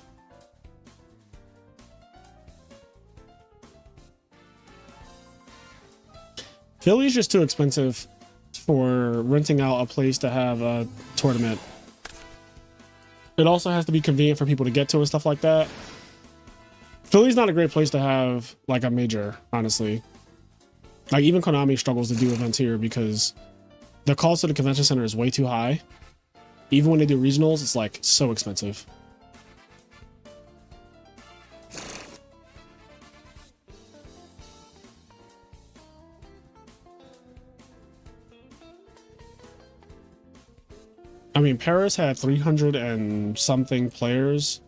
Philly's just too expensive for renting out a place to have a tournament. It also has to be convenient for people to get to and stuff like that. Philly's not a great place to have like a major, honestly. Like even Konami struggles to do events here because the cost of the convention center is way too high. Even when they do regionals, it's like so expensive. I mean, Paris had 300 and something players.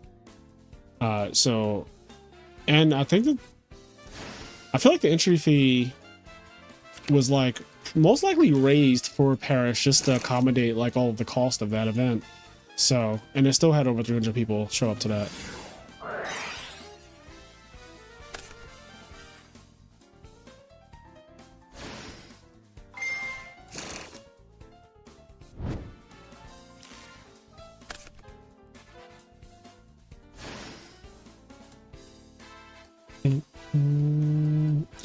And I think that I feel like the entry fee was like most likely raised for Paris just to accommodate like all of the cost of that event. So, and it still had over 300 people show up to that.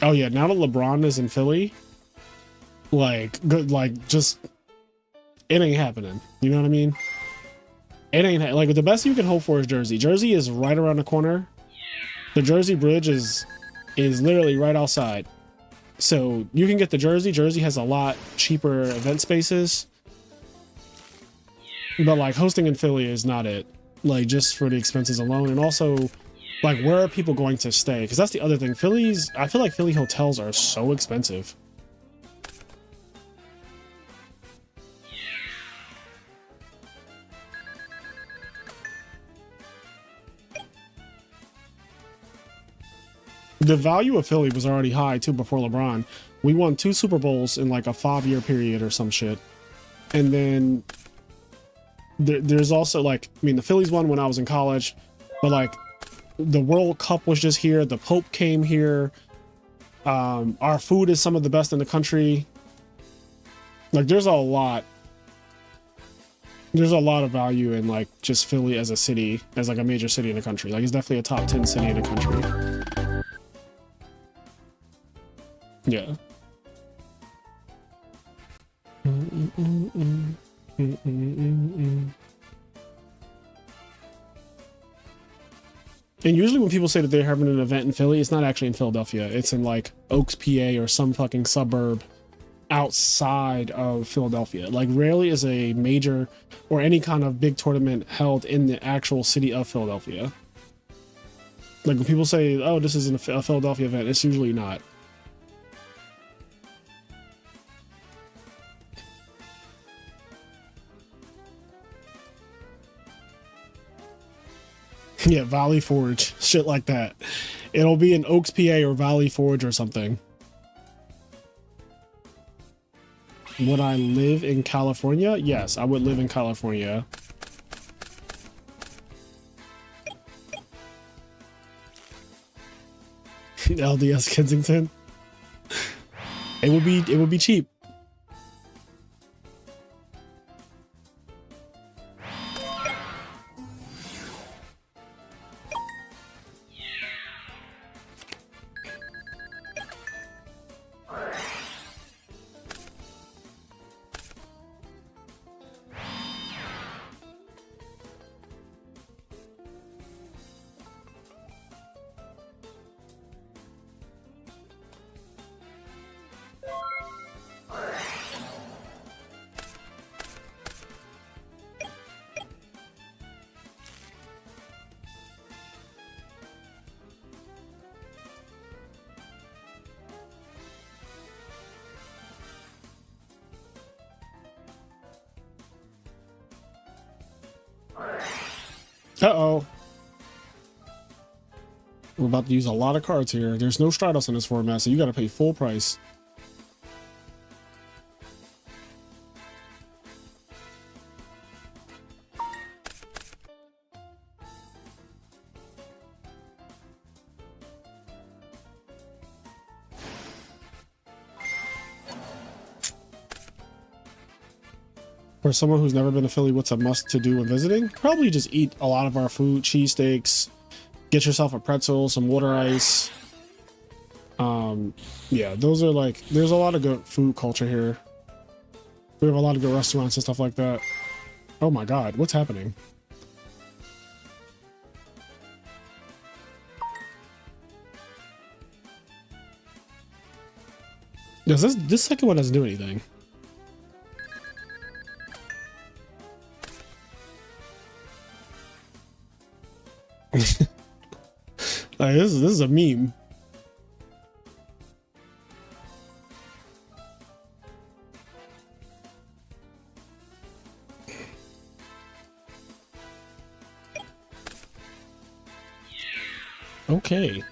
Oh yeah, now that LeBron is in Philly, like good, like just it ain't happening. You know what I mean? It ain't like the best you can hope for is Jersey. Jersey is right around the corner. The Jersey Bridge is literally right outside, so you can get the Jersey. Jersey has a lot cheaper event spaces, but like hosting in Philly is not it. Like just for the expenses alone, and also. Like, where are people going to stay? Because that's the other thing. I feel like Philly hotels are so expensive. The value of Philly was already high, too, before LeBron. We won 2 Super Bowls in, like, a 5-year period or some shit. And then there's also, like, I mean, the Phillies won when I was in college, but, like, the World Cup was just here. The Pope came here. Our food is some of the best in the country. Like there's a lot of value in like just Philly as a city, as like a major city in the country. Like it's definitely a top 10 city in the country. Yeah. And usually when people say that they're having an event in Philly, it's not actually in Philadelphia. It's in like Oaks, PA, or some fucking suburb outside of Philadelphia. Like rarely is a major or any kind of big tournament held in the actual city of Philadelphia. Like when people say, oh, this is a Philadelphia event, it's usually not. Yeah, Valley Forge, shit like that. It'll be in Oaks, PA or Valley Forge or something. Would I live in California? Yes, I would live in California. LDS Kensington. It would be cheap. Uh-oh. We're about to use a lot of cards here. There's no Stratos in this format, so you got to pay full price. For someone who's never been to Philly, what's a must to do when visiting? Probably just eat a lot of our food, cheesesteaks, get yourself a pretzel, some water ice. Yeah, those are like, there's a lot of good food culture here. We have a lot of good restaurants and stuff like that. Oh my God, what's happening? Does this second one doesn't do anything. Like, this is a meme. Okay.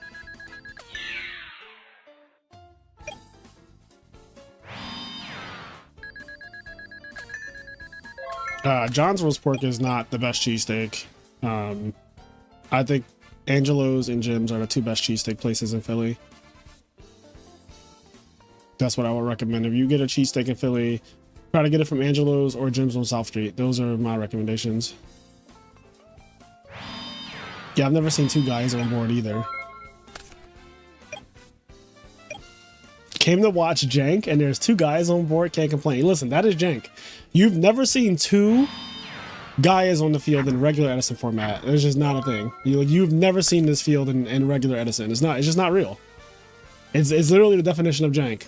John's roast pork is not the best cheesesteak. I think Angelo's and Jim's are the two best cheesesteak places in Philly. That's what I would recommend. If you get a cheesesteak in Philly, try to get it from Angelo's or Jim's on South Street. Those are my recommendations. Yeah, I've never seen two guys on board either. Came to watch JANK and there's two guys on board, can't complain. Listen, that is JANK. You've never seen two guys on the field in regular Edison format. It's just not a thing. You've never seen this field in regular Edison. It's just not real. It's literally the definition of JANK.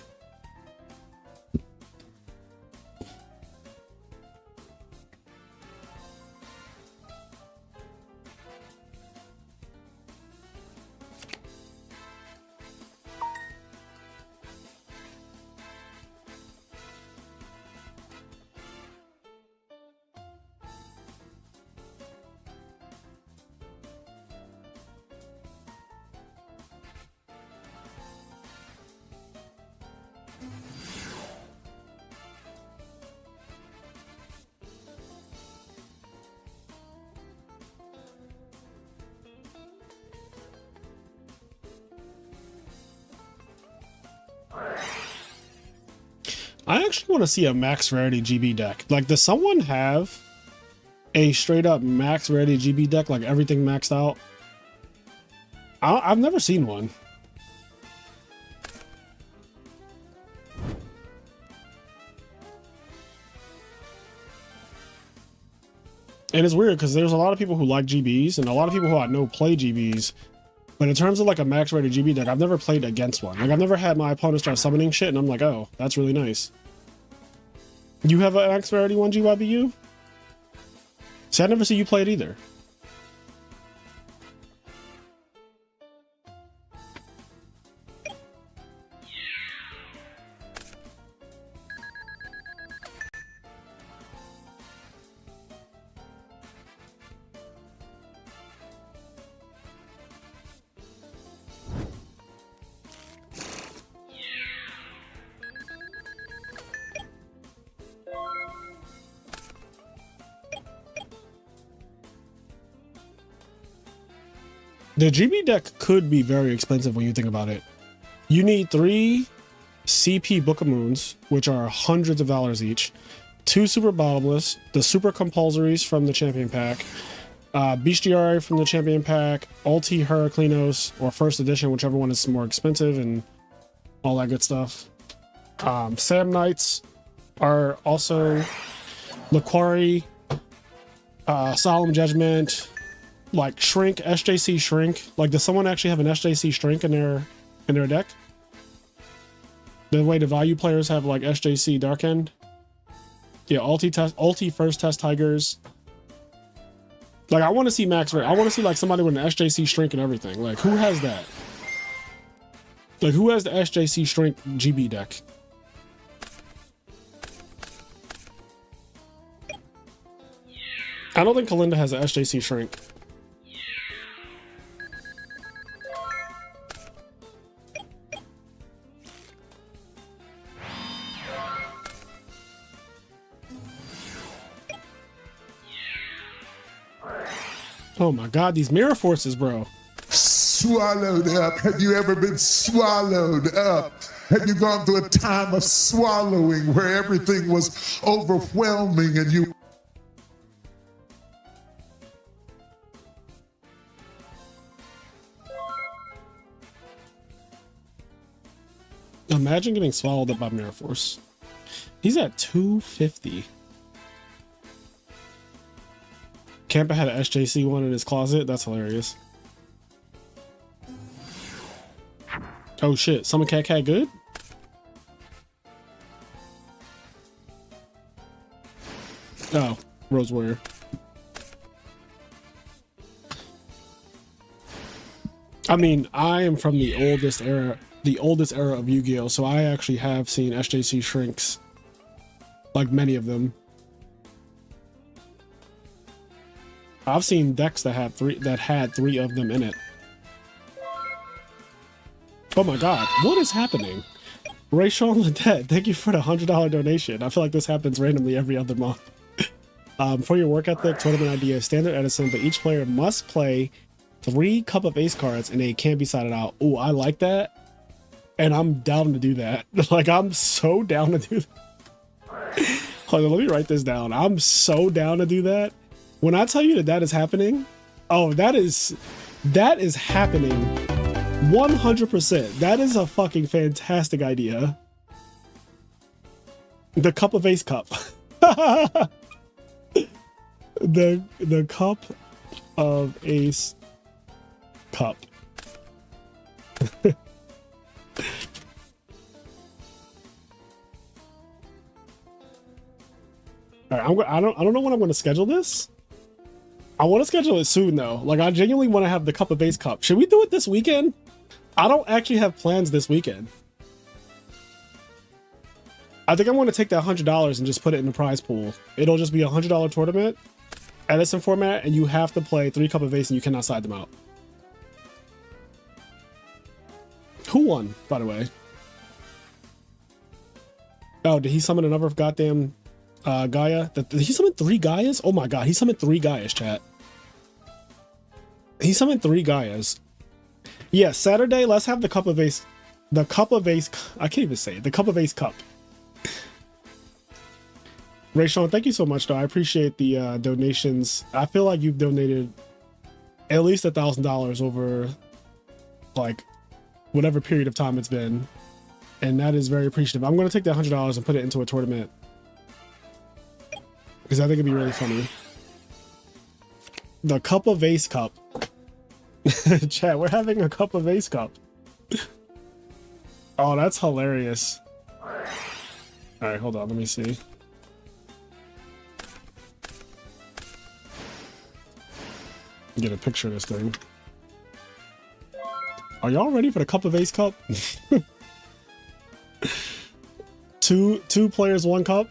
I actually want to see a max rarity GB deck. Like, does someone have a straight up max rarity GB deck, like everything maxed out? I've never seen one. And it's weird because there's a lot of people who like GBs and a lot of people who I know play GBs. But in terms of like a max rated GB deck, I've never played against one. Like I've never had my opponent start summoning shit and I'm like, oh, that's really nice. You have an max rarity 1 GYBU? See, I never see you play it either. The GB deck could be very expensive when you think about it. You need 3 CP Book of Moons, which are hundreds of dollars each, 2 Super Bottomless, the Super Compulsories from the Champion Pack, Bestiary from the Champion Pack, Ulti Heraclinos, or First Edition, whichever one is more expensive, and all that good stuff. Sam Knights are also Laquari, Solemn Judgment, like Shrink, SJC Shrink. Like, does someone actually have an SJC Shrink in their deck? The way the value players have like SJC Dark End. Yeah, Ulti First Test Tigers. Like, I want to see max rate. I want to see like somebody with an SJC Shrink and everything. Like, who has that? Like, who has the SJC Shrink GB deck? I don't think Kalinda has an SJC Shrink. Oh my god, these mirror forces, bro. Swallowed up. Have you ever been swallowed up? Have you gone through a time of swallowing where everything was overwhelming and you... Imagine getting swallowed up by Mirror Force. He's at 250. Campa had an SJC one in his closet. That's hilarious. Oh shit, Summon Cat good? Oh, Rose Warrior. I mean, I am from the oldest era of Yu-Gi-Oh, so I actually have seen SJC Shrinks. Like many of them. I've seen decks that had three of them in it. Oh my god, what is happening? Rayshon Ledet, thank you for the $100 donation. I feel like this happens randomly every other month. For your work ethic, tournament idea is standard Edison, but each player must play 3 Cup of Ace cards and they can't be sided out. Oh, I like that. And I'm down to do that. Like, I'm so down to do that. Hold on, let me write this down. I'm so down to do that. When I tell you that is happening, oh, that is happening 100%. That is a fucking fantastic idea. The Cup of Ace Cup. the Cup of Ace Cup. All right, I don't know when I'm going to schedule this. I want to schedule it soon though. Like, I genuinely want to have the Cup of Ace Cup. Should we do it this weekend? I don't actually have plans this weekend. I think I'm going to take that $100 and just put it in the prize pool. It'll just be a $100 tournament, Edison format, and you have to play 3 Cup of Ace and you cannot side them out. Who won, by the way? Oh, did he summon another goddamn Gaia? Did he summon 3 Gaias? Oh my god, he summoned 3 Gaias, chat. He summoned 3 Gaias. Yeah, Saturday, let's have the Cup of Ace. The Cup of Ace. I can't even say it. The Cup of Ace Cup. Rayshon, thank you so much, though. I appreciate the donations. I feel like you've donated at least $1,000 over, like, whatever period of time it's been. And that is very appreciative. I'm going to take that $100 and put it into a tournament, because I think it'd be really funny. The cup of Ace Cup. Chat, we're having a cup of Ace Cup. Oh, that's hilarious. All right, hold on. Let me see. Get a picture of this thing. Are y'all ready for the cup of Ace Cup? two players, one cup.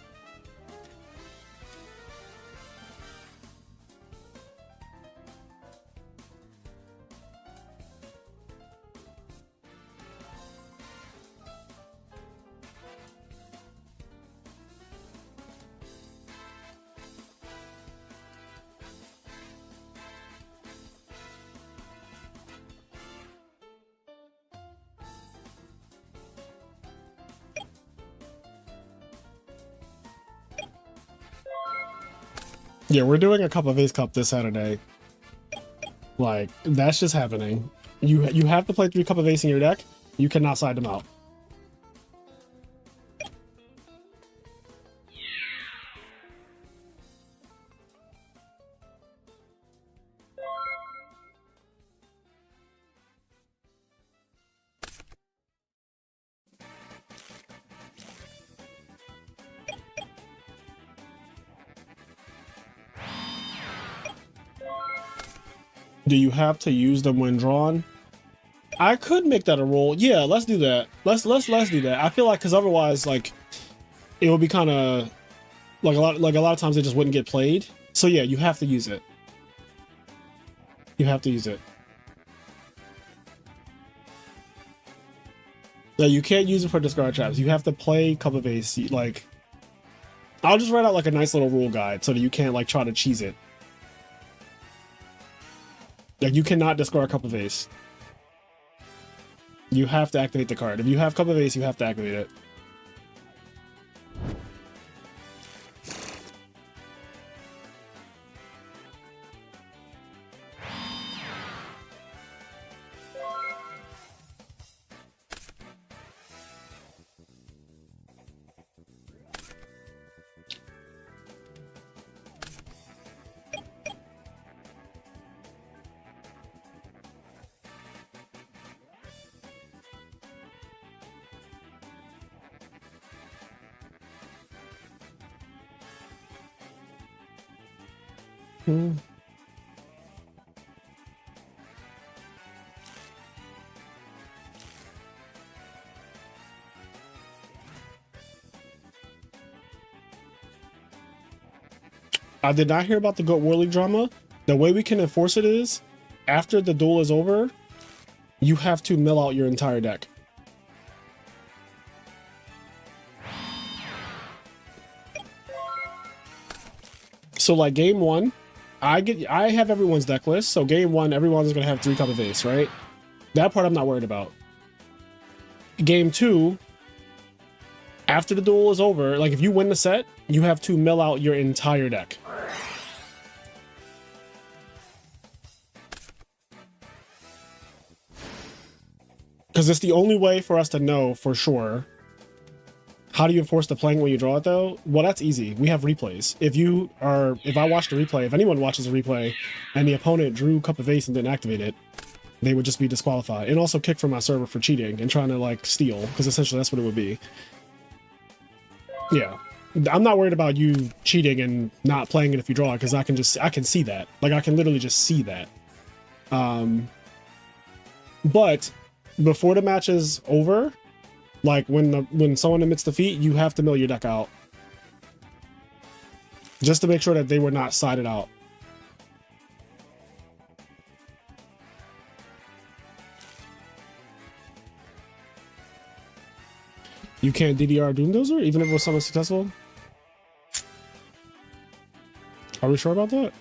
Yeah, we're doing a cup of Ace Cup this Saturday. Like, that's just happening. You have to play 3 cup of Ace in your deck. You cannot side them out. Do you have to use them when drawn? I could make that a rule. Yeah, let's do that. Let's do that. I feel like because otherwise, like, it would be kind of like a lot of times it just wouldn't get played. So yeah, you have to use it. You have to use it. No, you can't use it for discard traps. You have to play Cup of Ace. Like, I'll just write out like a nice little rule guide so that you can't like try to cheese it. Like, you cannot discard Cup of Ace. You have to activate the card. If you have Cup of Ace, you have to activate it. I did not hear about the Goat War League drama. The way we can enforce it is, after the duel is over, you have to mill out your entire deck. So like game 1, I have everyone's deck list. So game 1, everyone's gonna have 3 Cup of Ace, right? That part I'm not worried about. Game 2, after the duel is over, like if you win the set, you have to mill out your entire deck. Because it's the only way for us to know for sure. How do you enforce the playing when you draw it though? Well, that's easy. We have replays. If I watched a replay, if anyone watches a replay and the opponent drew Cup of Ace and didn't activate it, they would just be disqualified and also kicked from my server for cheating and trying to like steal, because essentially that's what it would be. Yeah. I'm not worried about you cheating and not playing it if you draw it, because I can see that. Like, I can literally just see that. But before the match is over, like when someone admits defeat, you have to mill your deck out. Just to make sure that they were not sided out. You can't DDR Doomdozer, even if it was something successful? Are we sure about that?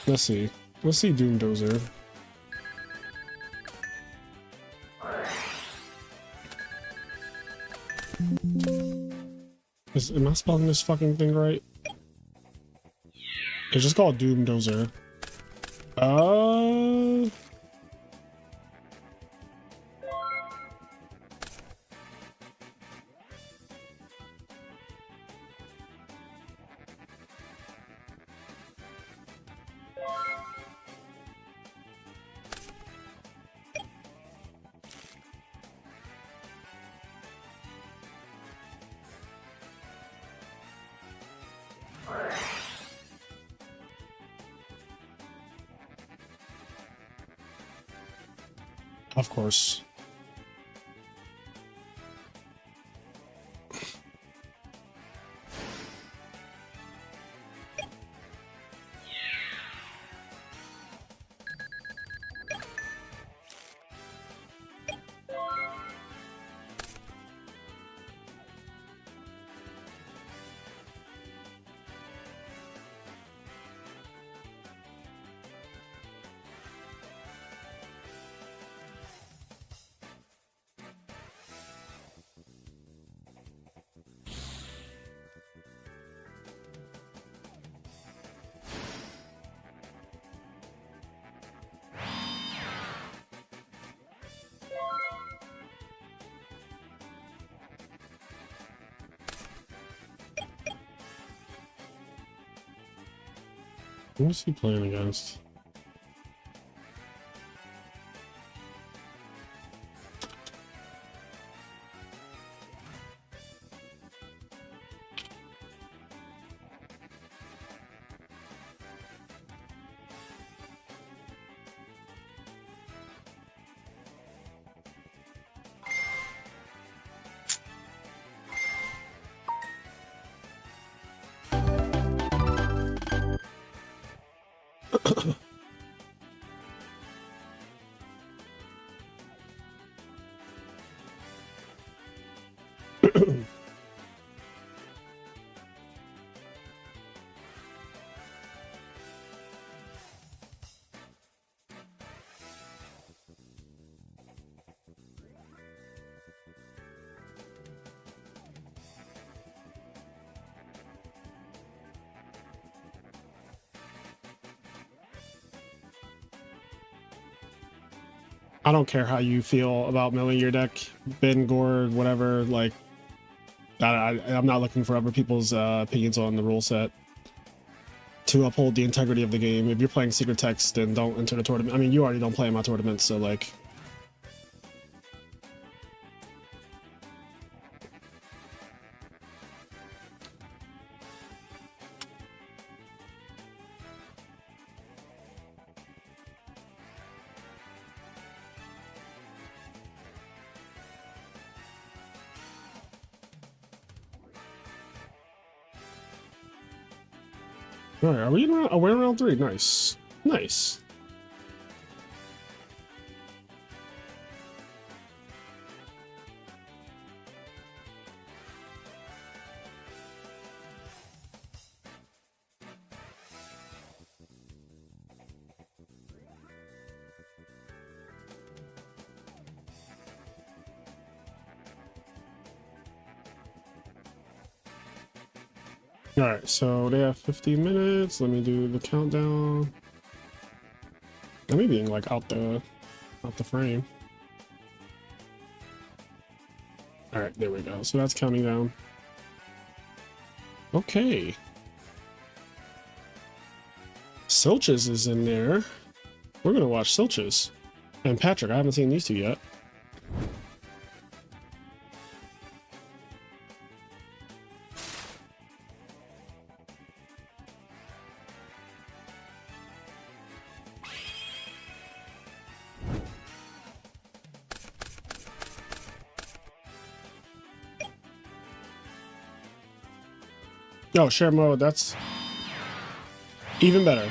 Let's see. Let's see Doomdozer. Am I spelling this fucking thing right? It's just called Doomdozer. Of course. Who's he playing against? I don't care how you feel about milling your deck, Ben, Gore, whatever. Like, I'm not looking for other people's opinions on the rule set to uphold the integrity of the game. If you're playing Secret Text, then don't enter the tournament. I mean, you already don't play in my tournaments, so like. All right, are we in round? Oh, we're in round 3. Nice, nice. All right, so they have 15 minutes. Let me do the countdown. Let me being like out the frame. All right, there we go. So that's counting down. Okay. Silches is in there. We're gonna watch Silches. And Patrick, I haven't seen these two yet. Oh, share mode, that's even better.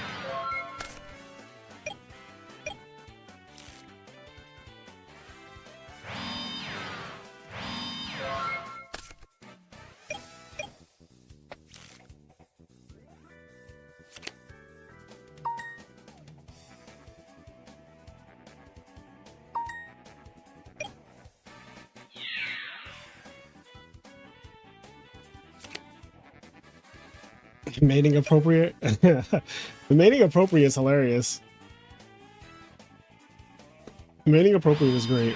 Mating appropriate. The mating appropriate is hilarious. Mating appropriate is great.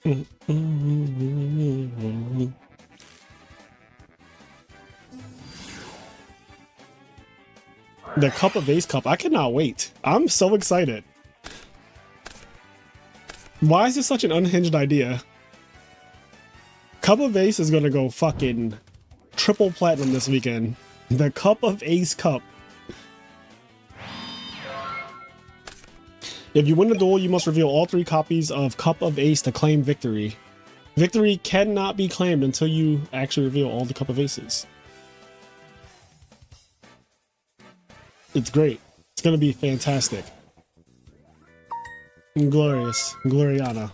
The Cup of Ace Cup. I cannot wait. I'm so excited. Why is this such an unhinged idea? Cup of Ace is gonna go fucking triple platinum this weekend. The Cup of Ace Cup. If you win the duel, you must reveal all 3 copies of Cup of Ace to claim victory. Victory cannot be claimed until you actually reveal all the Cup of Aces. It's great. It's going to be fantastic. Glorious. Gloriana.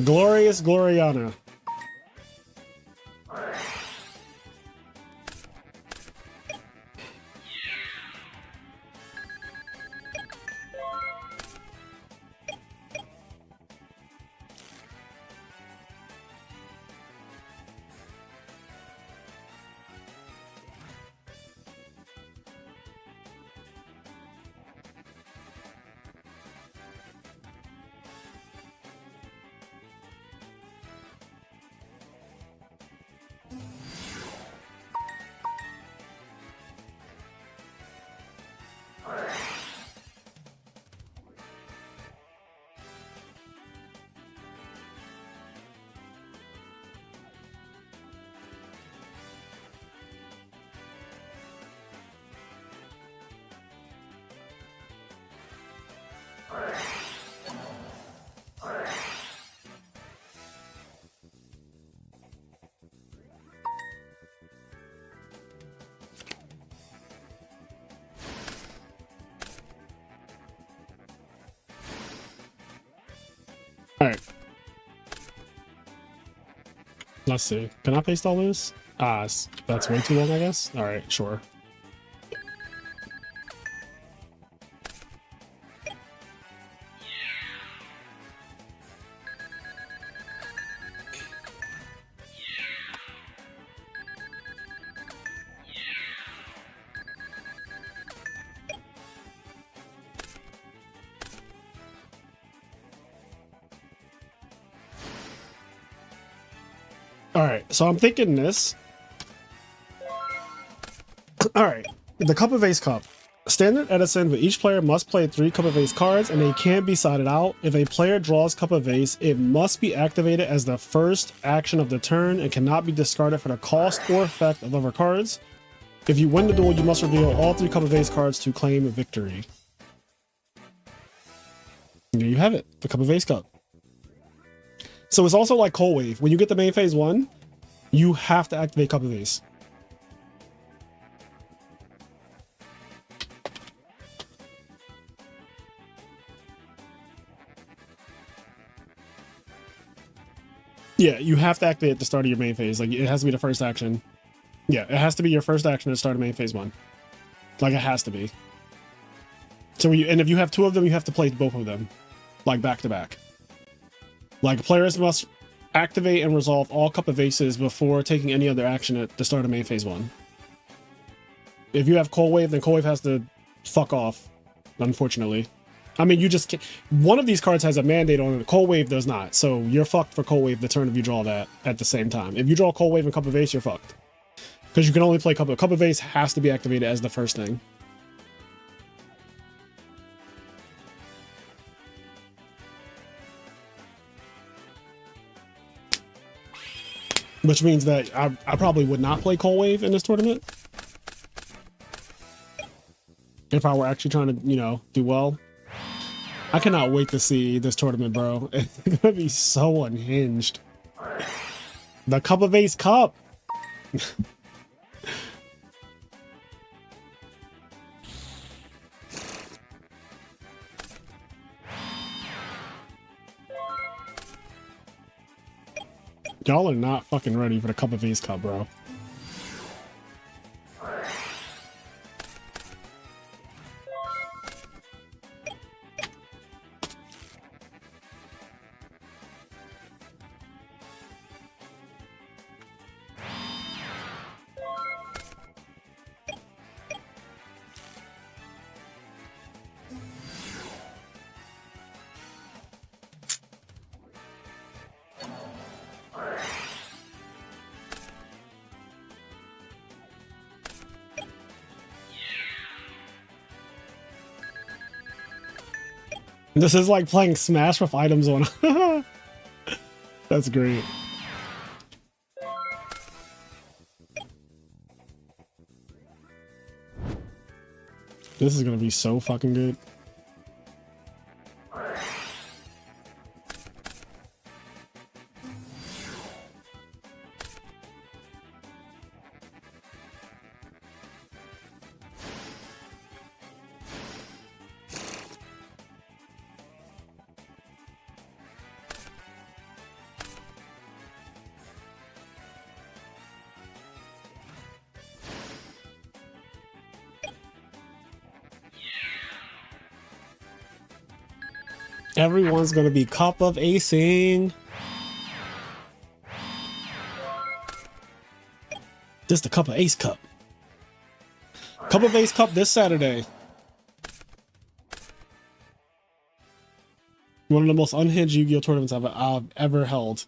Glorious Gloriana. Alright. Let's see. Can I paste all this? That's way too long, I guess. Alright, sure. Alright, so I'm thinking this. Alright, the Cup of Ace Cup. Standard Edison, but each player must play 3 Cup of Ace cards and they can't be sided out. If a player draws Cup of Ace, it must be activated as the first action of the turn and cannot be discarded for the cost or effect of other cards. If you win the duel, you must reveal all 3 Cup of Ace cards to claim a victory. And there you have it, the Cup of Ace Cup. So it's also like Cold Wave. When you get the main phase 1, you have to activate Cup of Ace. Yeah, you have to activate at the start of your main phase. Like, it has to be the first action. Yeah, it has to be your first action at the start of main phase 1. Like, it has to be. So, and if you have 2 of them, you have to play both of them. Like, back to back. Like, players must activate and resolve all Cup of Aces before taking any other action at the start of main phase 1. If you have Cold Wave, then Cold Wave has to fuck off, unfortunately. I mean, you just can't. One of these cards has a mandate on it. Cold Wave does not. So you're fucked for Cold Wave the turn if you draw that at the same time. If you draw Cold Wave and Cup of Ace, you're fucked. Because you can only play Cup of Ace has to be activated as the first thing. Which means that I probably would not play Cold Wave in this tournament. If I were actually trying to, you know, do well. I cannot wait to see this tournament, bro. It's gonna be so unhinged. The Cup of Ace Cup. Y'all are not fucking ready for the Cup of Ace Cup, bro. This is like playing Smash with items on. That's great. This is gonna be so fucking good. Everyone's gonna be cup of acing. Just a cup of ace cup. Cup of ace cup this Saturday. One of the most unhinged Yu-Gi-Oh tournaments I've ever held.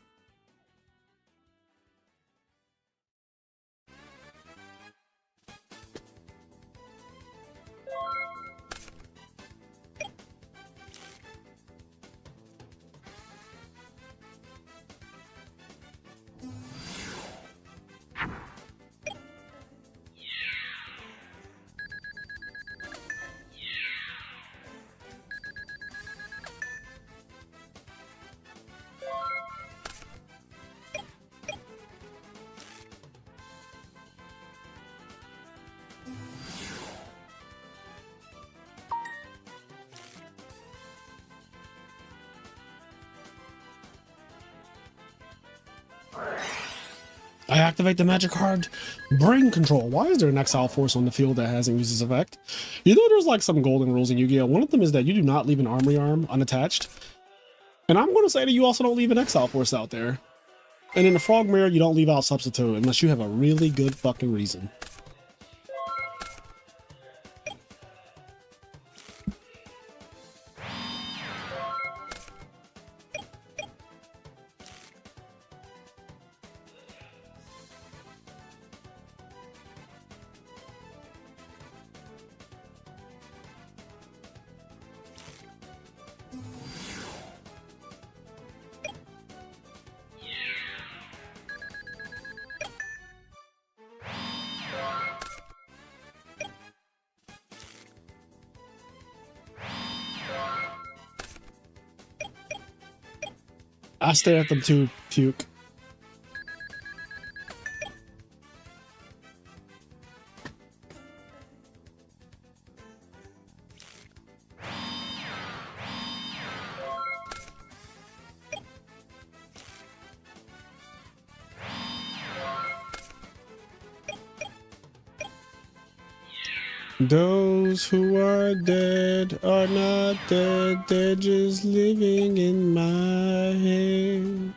I activate the magic card, Brain Control. Why is there an exile force on the field that hasn't used this effect? You know there's like some golden rules in Yu-Gi-Oh! One of them is that you do not leave an armory arm unattached. And I'm going to say that you also don't leave an exile force out there. And in the Frog Mirror, you don't leave out Substitute unless you have a really good fucking reason. I stare at them too, puke. Those who are dead are not dead, they're just living in my head.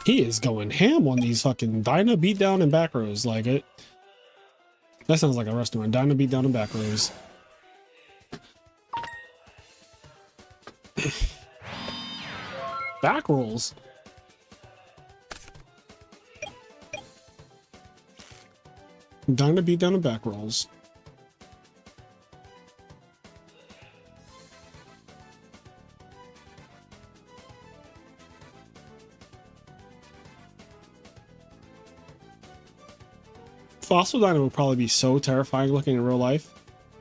He is going ham on these fucking Dyna beatdown and back rows. Like it. That sounds like a restaurant. Dyna beatdown and back rows. Back rolls. Dyna beatdown and back rolls. Fossil Dyna would probably be so terrifying looking in real life.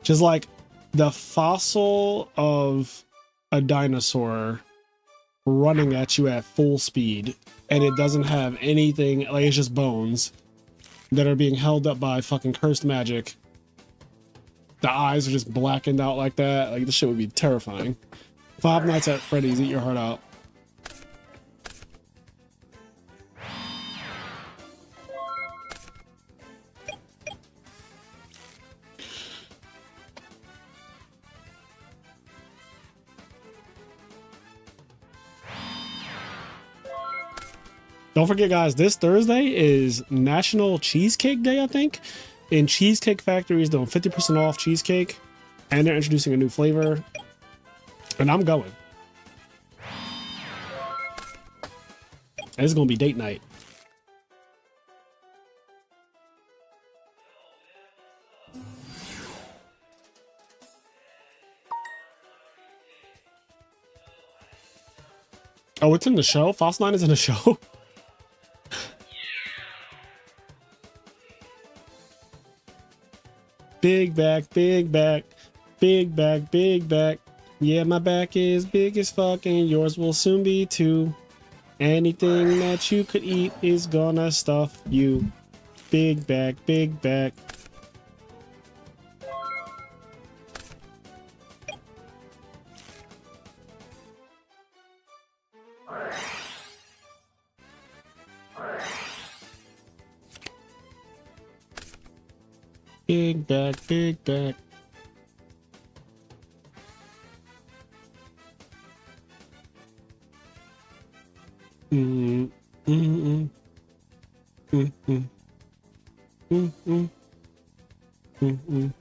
Just like the fossil of a dinosaur running at you at full speed, and it doesn't have anything, like it's just bones that are being held up by fucking cursed magic. The eyes are just blackened out like that. Like this shit would be terrifying. Five Nights at Freddy's, eat your heart out. Don't forget, guys, this Thursday is National Cheesecake Day, I think. And Cheesecake Factory is doing 50% off cheesecake. And they're introducing a new flavor. And I'm going. It's going to be date night. Oh, it's in the show? Fossil 9 is in the show? Big back, big back, big back, big back. Yeah, my back is big as fuck and yours will soon be too. Anything that you could eat is gonna stuff you. Big back, big back. Big back, big back. Mm, mm, mm, mm, mm, mm, mm, mm, mm.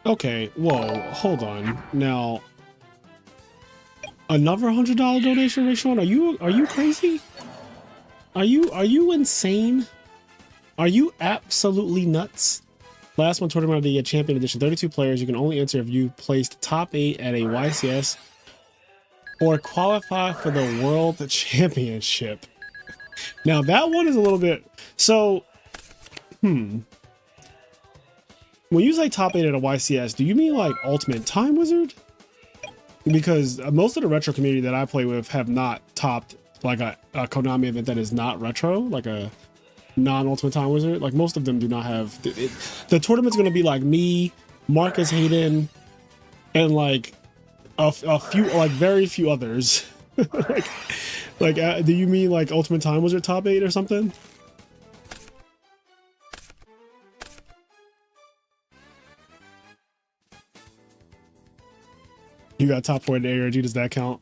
Okay, whoa, hold on. Now, another $100 donation, Rayshon? Are you crazy? Are you insane? Are you absolutely nuts? Last one tournament of the Champion Edition, 32 players. You can only enter if you placed top 8 at a YCS or qualify for the World Championship. Now that one is a little bit so. When you say top 8 at a YCS, do you mean like Ultimate Time Wizard? Because most of the retro community that I play with have not topped like a Konami event that is not retro, like a non-Ultimate Time Wizard. Like most of them do not have. The tournament's going to be like me, Marcus Hayden, and like a few, like very few others. Do you mean like Ultimate Time Wizard top 8 or something? You got top 4 in the ARG, does that count?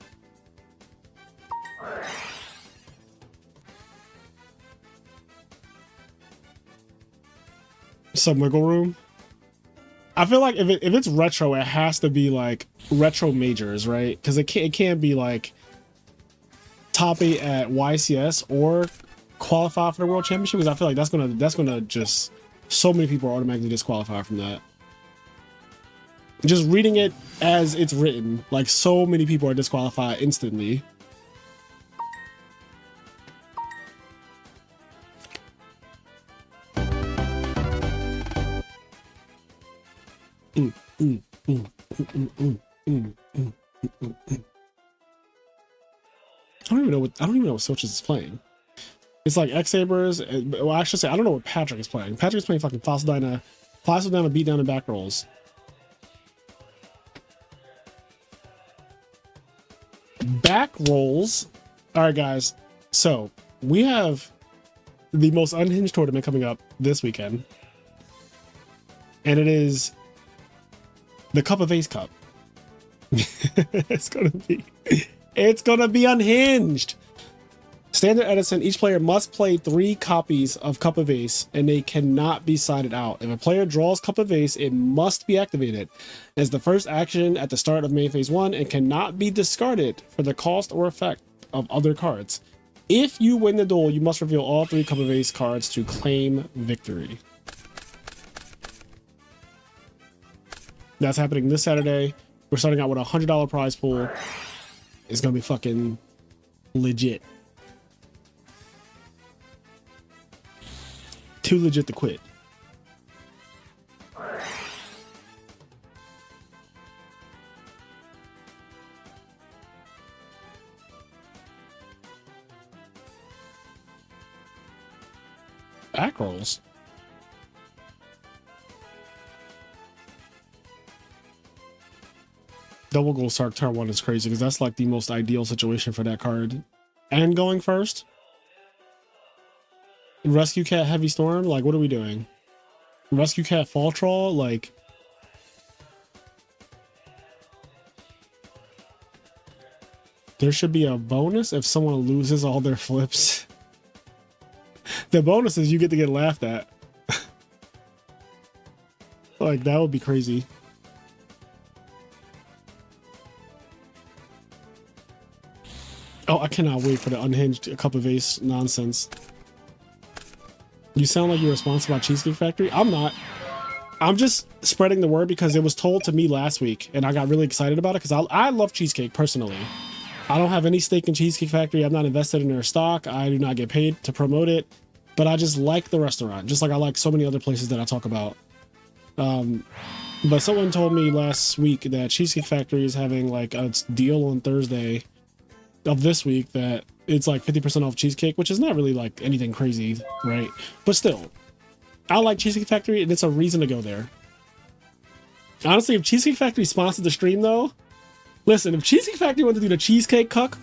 Some wiggle room. I feel like if it's retro, it has to be like retro majors, right? Because it can't be like top 8 at YCS or qualify for the World Championship, because I feel like that's gonna just, so many people are automatically disqualified from that. Just reading it as it's written, like so many people are disqualified instantly. I don't even know what Switches is playing. It's like X Sabers. Well, I should say I don't know what Patrick is playing. Patrick is playing fucking Fossil Dyna beat down and back rolls. Back rolls. All right, guys. So we have the most unhinged tournament coming up this weekend, and it is the Cup of Ace Cup. It's gonna be unhinged. Standard Edison, each player must play 3 copies of Cup of Ace and they cannot be sided out. If a player draws Cup of Ace, it must be activated as the first action at the start of main phase 1 and cannot be discarded for the cost or effect of other cards. If you win the duel, you must reveal all 3 Cup of Ace cards to claim victory. That's happening this Saturday. We're starting out with a $100 prize pool. It's gonna be fucking legit. Too legit to quit. Back rolls. Double Gold Sark turn 1 is crazy because that's like the most ideal situation for that card. And going first. Rescue Cat Heavy Storm, like what are we doing? Rescue Cat Fall Troll, like there should be a bonus if someone loses all their flips. The bonus is you get to get laughed at. Like that would be crazy. Oh, I cannot wait for the unhinged Cup of Ace nonsense. You sound like you're responsible about Cheesecake Factory. I'm not. I'm just spreading the word because it was told to me last week and I got really excited about it because I love cheesecake personally. I don't have any stake in Cheesecake Factory. I'm not invested in their stock. I do not get paid to promote it, but I just like the restaurant, just like I like so many other places that I talk about. But someone told me last week that Cheesecake Factory is having like a deal on Thursday of this week that it's like 50% off cheesecake, which is not really like anything crazy, right? But still, I like Cheesecake Factory and it's a reason to go there. Honestly, if Cheesecake Factory sponsored the stream though, listen, if Cheesecake Factory wanted to do the cheesecake cuck,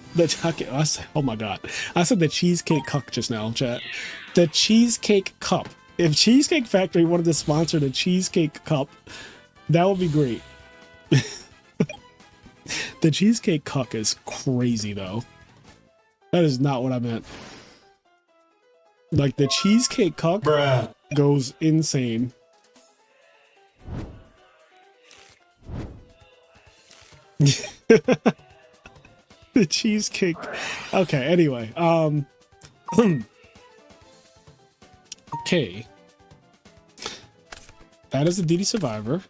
oh my God. I said the cheesecake cuck just now, chat. The cheesecake cup. If Cheesecake Factory wanted to sponsor the cheesecake cup, that would be great. The cheesecake cuck is crazy though. That is not what I meant. Like the cheesecake cuck goes insane. The cheesecake. Okay, anyway. Okay. That is the DD Survivor.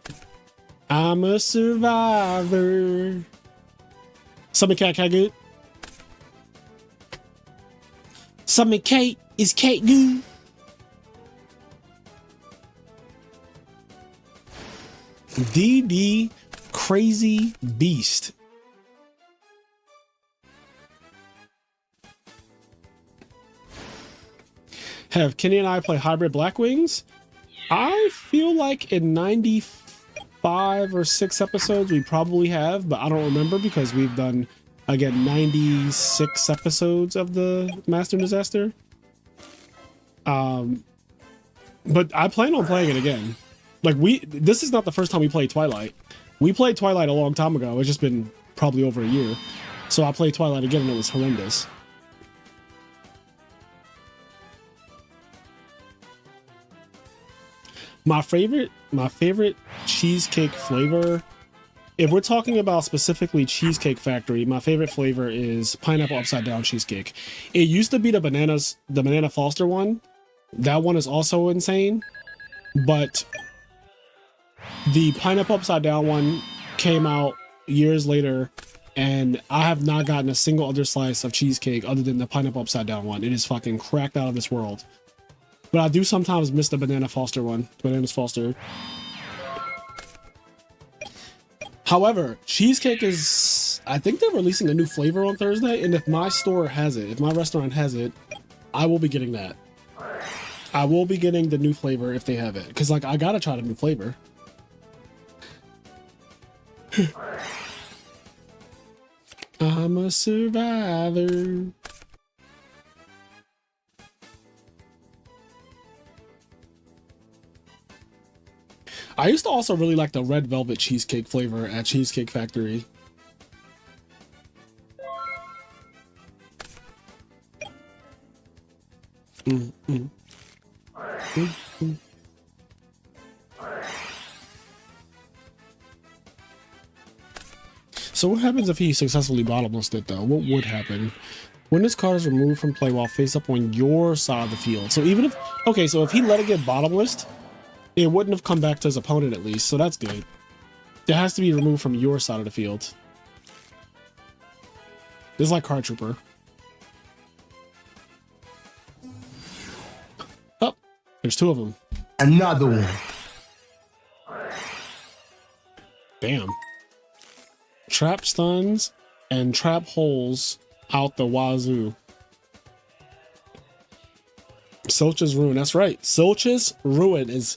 I'm a survivor. Summon cat good. Summon Kate is Kate good. DD Crazy Beast. Have Kenny and I play Hybrid Black Wings? I feel like in 95 or 6 episodes we probably have, but I don't remember because we've done, again, 96 episodes of the Master Disaster. But I plan on playing it again. Like this is not the first time we played Twilight. We played Twilight a long time ago. It's just been probably over a year. So I played Twilight again and it was horrendous. My favorite cheesecake flavor, if we're talking about specifically Cheesecake Factory, my favorite flavor is pineapple upside down cheesecake. It used to be the banana Foster one. That one is also insane, but the pineapple upside down one came out years later and I have not gotten a single other slice of cheesecake other than the pineapple upside down one. It is fucking cracked out of this world. But I do sometimes miss the banana Foster one. Bananas Foster. However, cheesecake is... I think they're releasing a new flavor on Thursday, and if my store has it, if my restaurant has it, I will be getting that. I will be getting the new flavor if they have it. Because, like, I gotta try the new flavor. I'm a survivor. I used to also really like the red velvet cheesecake flavor at Cheesecake Factory. So what happens if he successfully bottomlessed it though? What would happen? When this card is removed from play while face up on your side of the field. So even if, okay, so if he let it get bottomlessed, it wouldn't have come back to his opponent at least, so that's good. It has to be removed from your side of the field. This is like Card Trooper. Oh, there's 2 of them. Another one. Damn. Trap stuns and trap holes out the wazoo. Silch's Ruin, that's right. Silch's Ruin is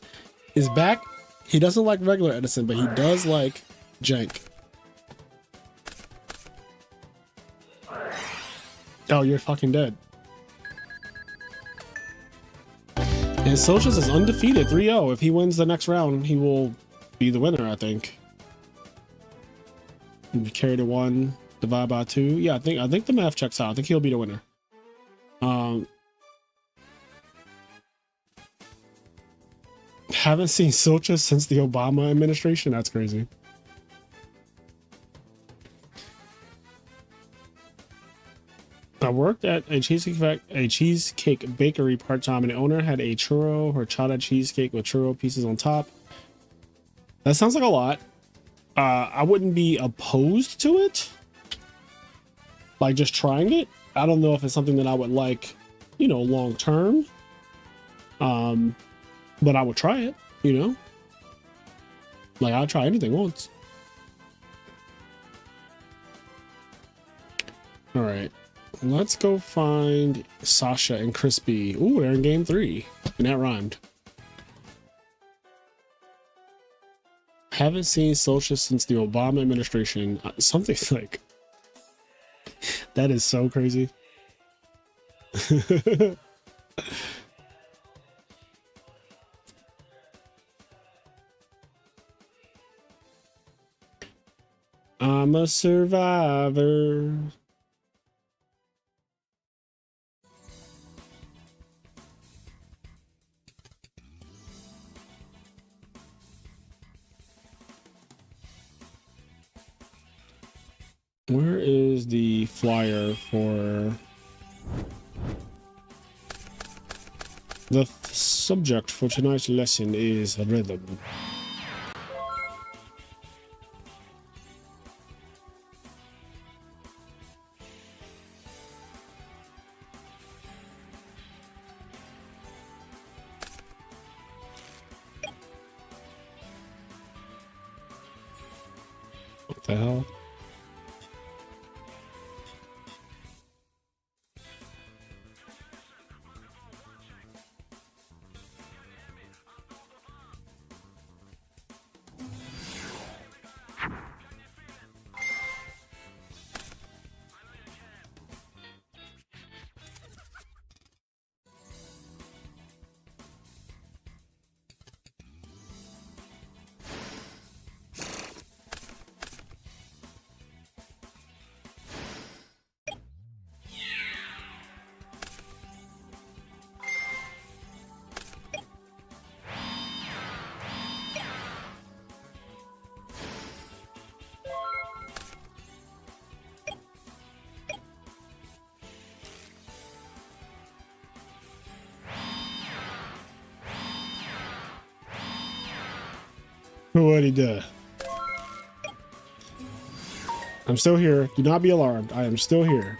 back. He doesn't like regular Edison, but he does like JANK. Oh, you're fucking dead. And Silch's is undefeated, 3-0. If he wins the next round, he will be the winner, I think. Carry to 1, divide by 2. Yeah, I think the math checks out. I think he'll be the winner. Haven't seen Silcha since the Obama administration. That's crazy. I worked at a cheesecake bakery part-time, and the owner had a churro horchata cheesecake with churro pieces on top. That sounds like a lot. I wouldn't be opposed to it, like just trying it. I don't know if it's something that I would like, you know, long term. But I would try it, you know. Like, I'll try anything once. All right, let's go find Sasha and Crispy. Ooh, they're in game 3, and that rhymed. Haven't seen Social since the Obama administration. Something like that is so crazy. I'm a survivor. Where is the flyer for the subject for tonight's lesson is rhythm. What the hell? What'd he do? I'm still here. Do not be alarmed. I am still here.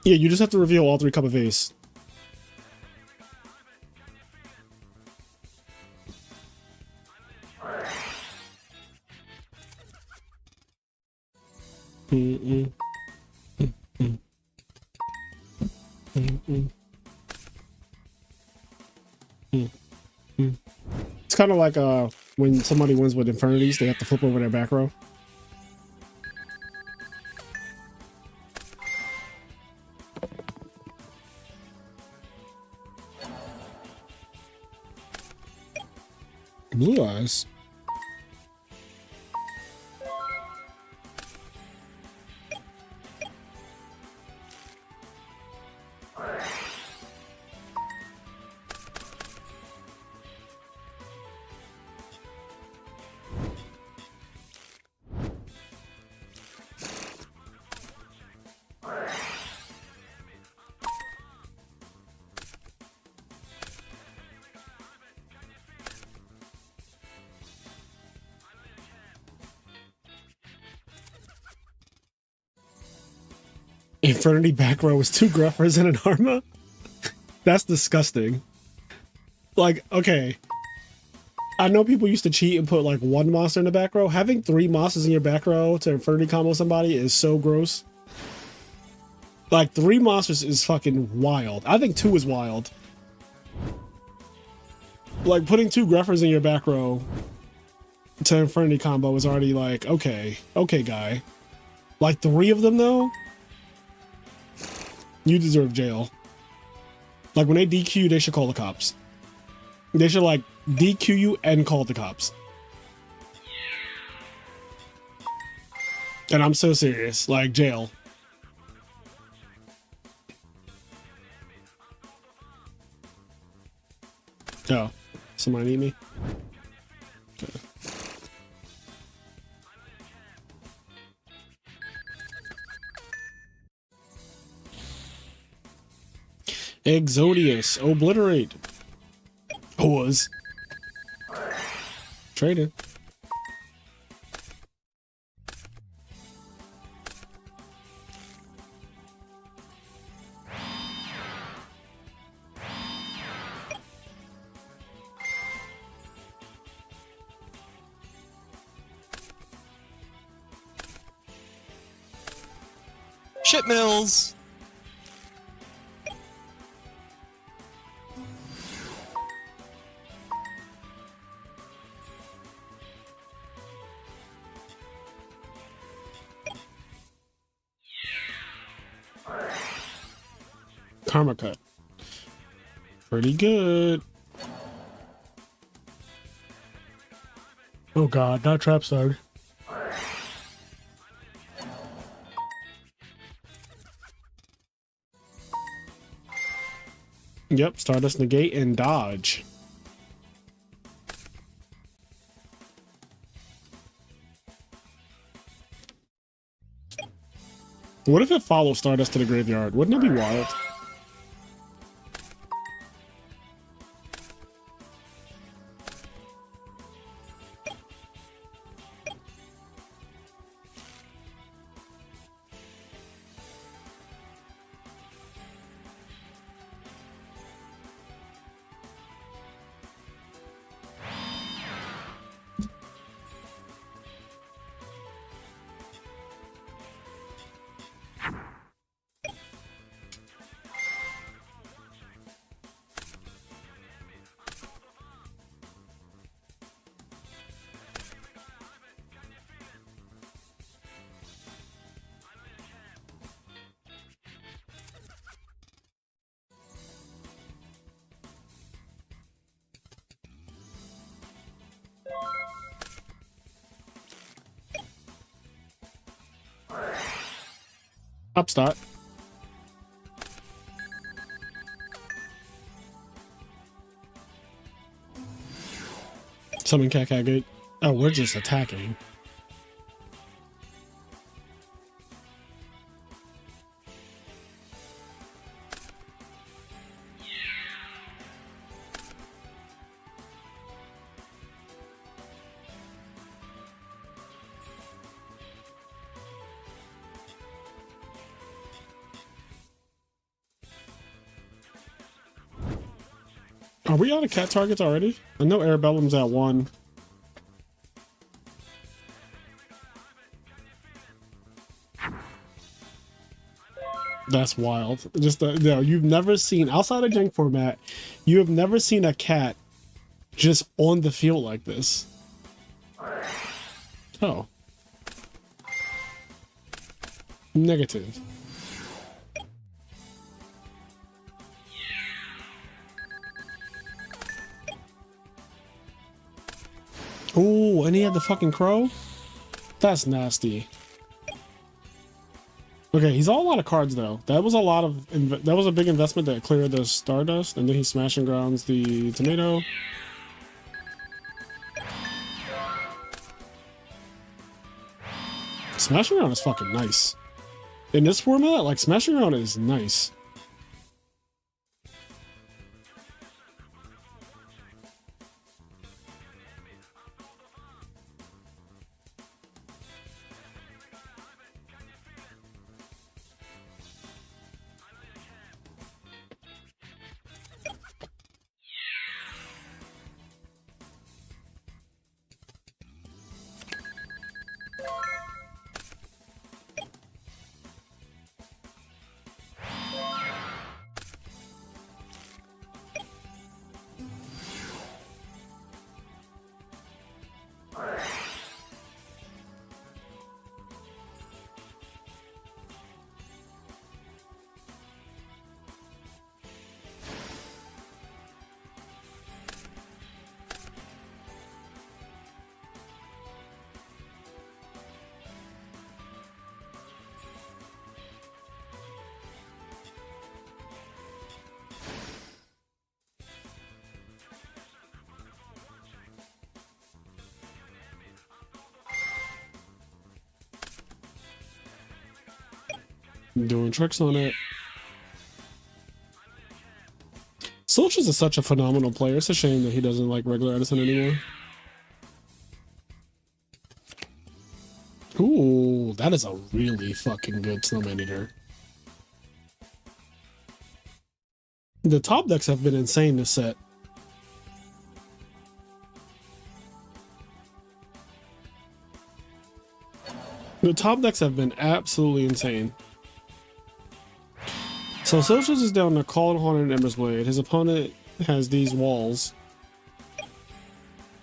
Yeah, you just have to reveal all 3 cup of ace. It's kind of like when somebody wins with infinities, they have to flip over their back row. Blue eyes. Infernity back row was 2 Gruffers and an Arma? That's disgusting. Like, okay. I know people used to cheat and put like 1 monster in the back row. Having 3 monsters in your back row to Infernity combo somebody is so gross. Like, 3 monsters is fucking wild. I think 2 is wild. Like, putting 2 Gruffers in your back row to Infernity combo is already like, okay. Okay, guy. Like, 3 of them, though? You deserve jail. Like, when they DQ you, they should call the cops. They should, like, DQ you and call the cops. And I'm so serious. Like, jail. Oh. Somebody need me? Okay. Exodius, obliterate. Pause. Traded. Shit mills. Karma cut. Pretty good. Oh god, not trap star. Yep, Stardust negate and dodge. What if it follows Stardust to the graveyard? Wouldn't it be wild? Upstart. Summon Kakagate. Oh, we're just attacking. Are we out of cat targets already? I know Arabellum's at 1. That's wild. Just no, you've never seen outside of Jank format, you have never seen a cat just on the field like this. Oh. Negative. Oh, and he had the fucking crow? That's nasty. Okay, he's all out of cards though. That was a lot of that was a big investment that cleared the Stardust, and then he smash and grounds the tomato. Smashing around is fucking nice. In this format, like smashing around is nice. Doing tricks on it. Soldiers is such a phenomenal player. It's a shame that he doesn't like regular Edison anymore. Ooh, that is a really fucking good snowman eater. The top decks have been insane this set. The top decks have been absolutely insane. So Socials is down to Called Haunted and Ember's Blade. His opponent has these walls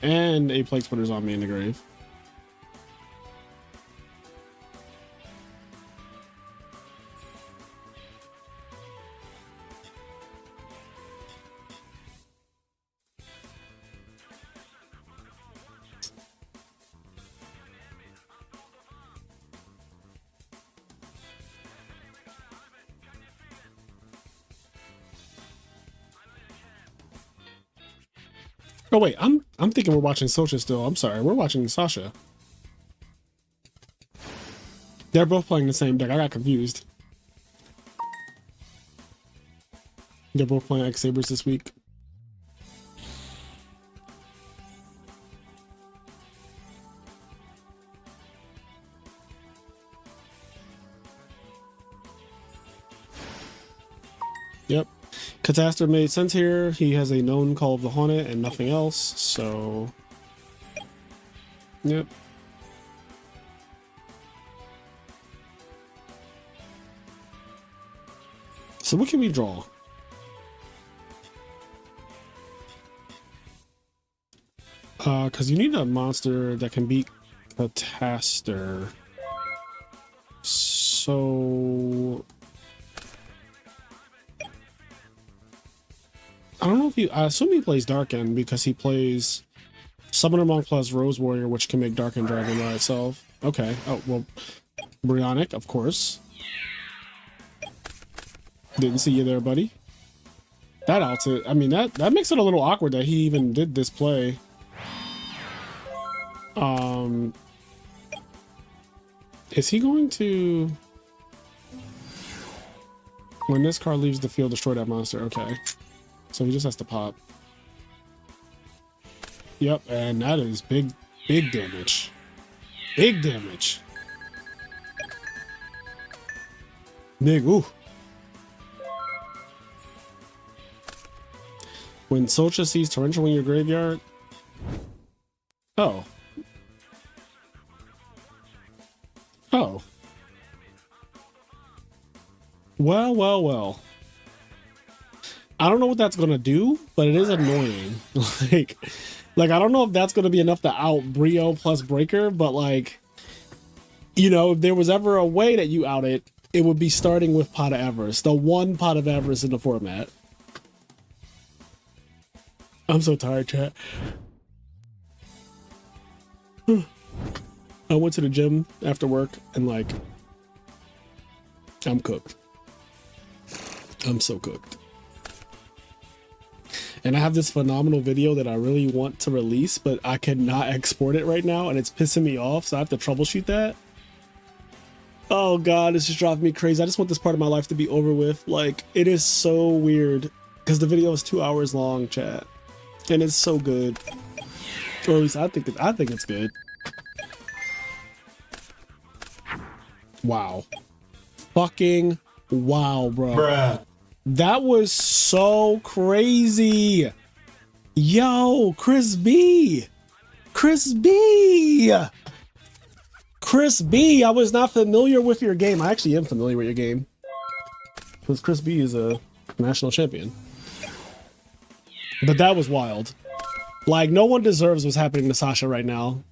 and a Plague Splitter Zombie in the grave. Oh wait, I'm thinking we're watching Socha still. I'm sorry, we're watching Sasha. They're both playing the same deck. I got confused. They're both playing X Sabers this week. Yep. Catastrophe made sense here. He has a known Call of the Haunted and nothing else, so... Yep. So what can we draw? Because you need a monster that can beat Catastrophe. So... I don't know if he... I assume he plays Dark End because he plays Summoner Monk plus Rose Warrior, which can make Dark End Dragon by itself. Okay. Oh, well... Brionic, of course. Didn't see you there, buddy. That outs it. I mean, that makes it a little awkward that he even did this play. Is he going to... When this card leaves the field, destroy that monster. Okay. So he just has to pop. Yep, and that is big damage. Big damage. Big, ooh. When Socha sees Torrential in your graveyard. Oh. Oh. Well, well, well. I don't know what that's gonna do, but it is annoying. like I don't know if that's gonna be enough to out Brio plus Breaker, but like, you know, if there was ever a way that you out it, it would be starting with Pot of Avarice, the one Pot of Avarice in the format. I'm so tired, chat. I went to the gym after work and like, I'm cooked. I'm so cooked. And I have this phenomenal video that I really want to release, but I cannot export it right now, and it's pissing me off, so I have to troubleshoot that. Oh god, it's just driving me crazy. I just want this part of my life to be over with. Like, it is so weird, because the video is 2 hours long, chat. And it's so good. Or at least I think it's good. Wow. Fucking wow, bro. Bruh. That was so crazy. Yo, Chris B. Chris B. Chris B, I was not familiar with your game. I actually am familiar with your game. Because Chris B is a national champion. But that was wild. Like, no one deserves what's happening to Sasha right now.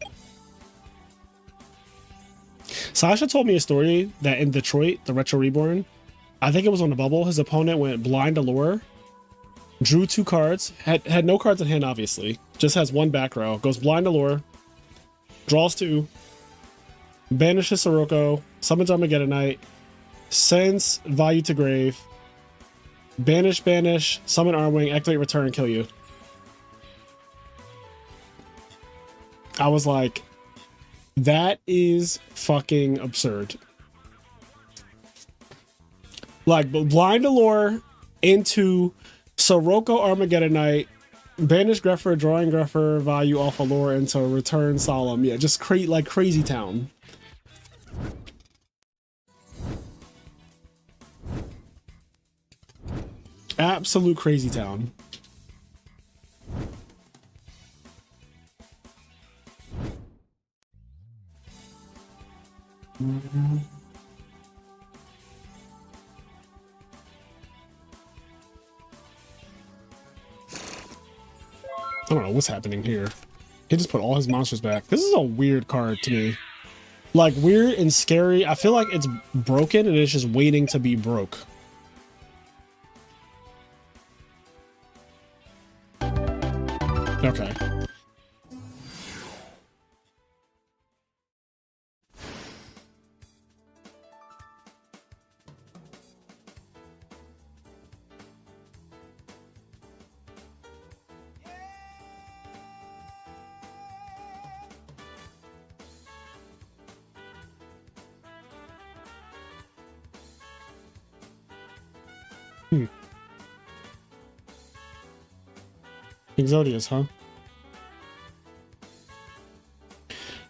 Sasha told me a story that in Detroit, the Retro Reborn, I think it was on the bubble, his opponent went Blind Allure, drew 2 cards, had no cards in hand, obviously, just has 1 back row, goes Blind Allure, draws 2, banishes Sirocco, summons Armageddonite, sends Value to grave, banish, summon Armwing, activate, return, kill you. I was like, that is fucking absurd. Like, Blind Allure into So Roko Armageddon Knight, banish Greffer, drawing Greffer value off a lore into return Solemn. Yeah, just like Crazy Town. Absolute Crazy Town. I don't know what's happening here. He just put all his monsters back. This is a weird card to me. Like, weird and scary. I feel like it's broken and it's just waiting to be broke. Okay. Exodius, huh?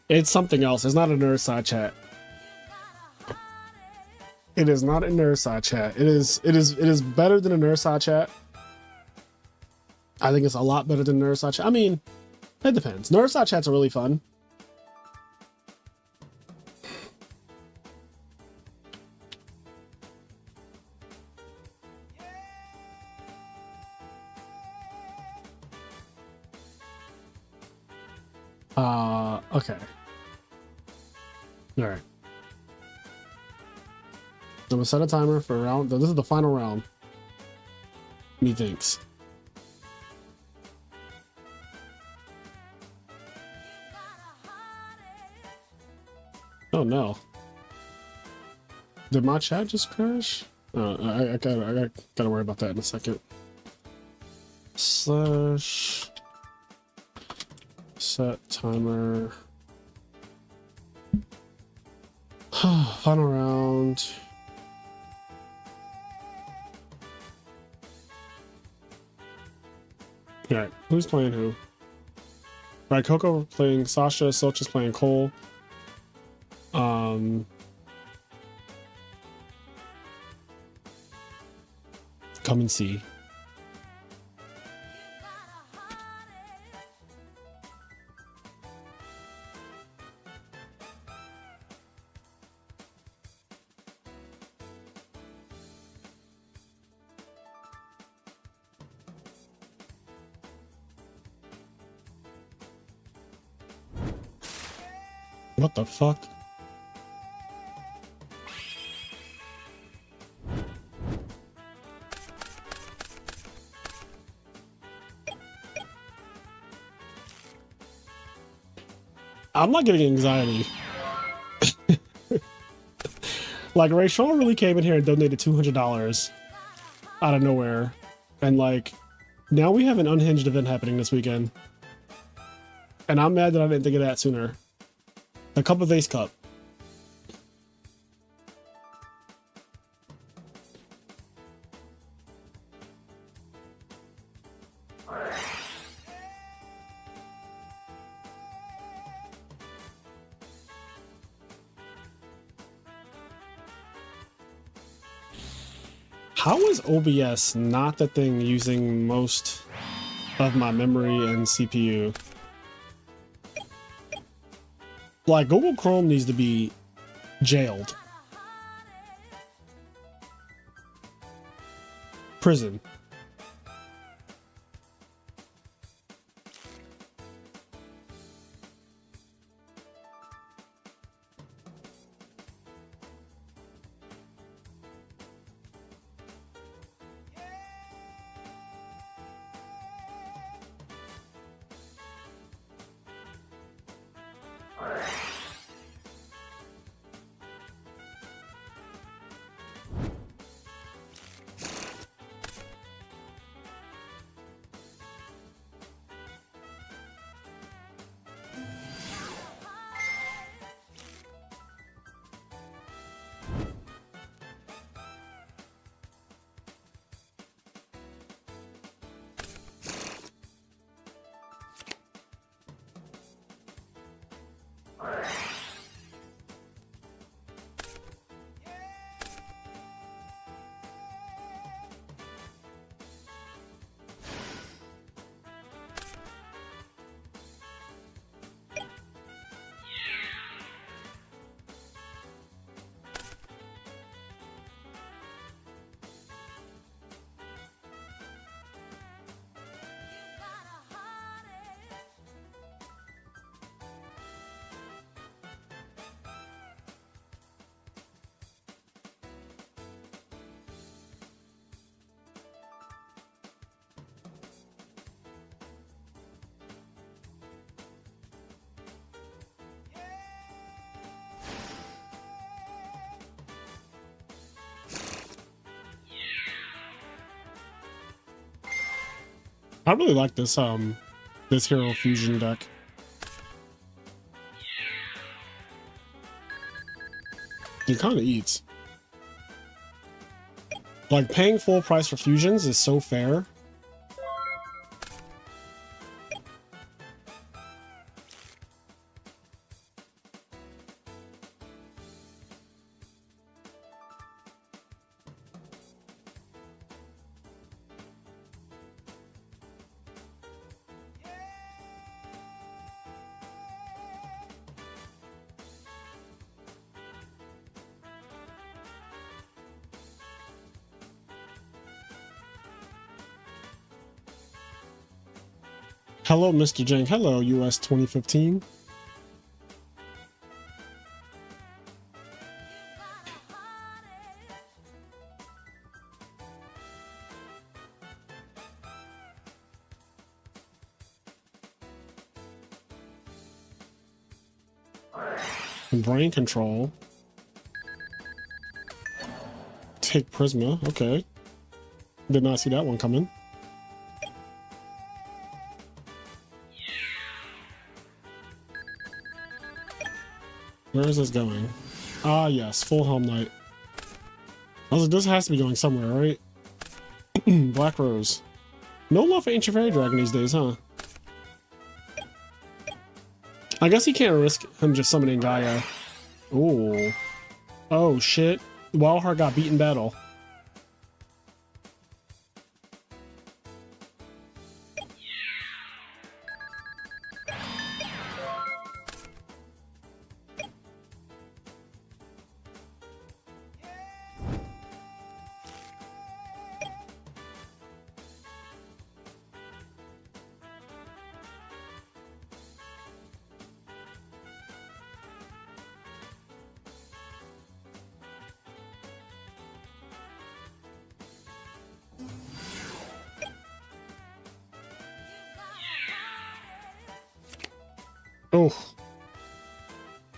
It's something else. It's not a nerd side chat. It is not a nerd side chat. It is better than a nerd side chat. I think it's a lot better than nerd side chat. I mean, it depends. Nerd side chats are really fun. Okay. All right. I'm gonna set a timer for round. This is the final round. Methinks. Oh no. Did my chat just crash? I gotta worry about that in a second. Slash set timer. Final round. Alright, who's playing who? Right, Coco playing Sasha, Socha's playing Cole. Come and see. What the fuck? I'm not getting anxiety. Like, Ray Sean really came in here and donated $200 out of nowhere. And like, now we have an unhinged event happening this weekend. And I'm mad that I didn't think of that sooner. The Cup of Ace Cup. How is OBS not the thing using most of my memory and CPU? Like, Google Chrome needs to be jailed. Prison. I really like this this hero fusion deck. It kind of eats. Like, paying full price for fusions is so fair. Hello, Mr. Jank. Hello, US 2015. Brain control. Take Prisma. Okay. Did not see that one coming. Where is this going? Ah, yes, full Helm Knight. I was like, this has to be going somewhere, right? Black Rose. No love for Ancient Fairy Dragon these days, huh? I guess he can't risk him just summoning Gaia. Ooh. Oh, shit. Wildheart got beat in battle. Oh.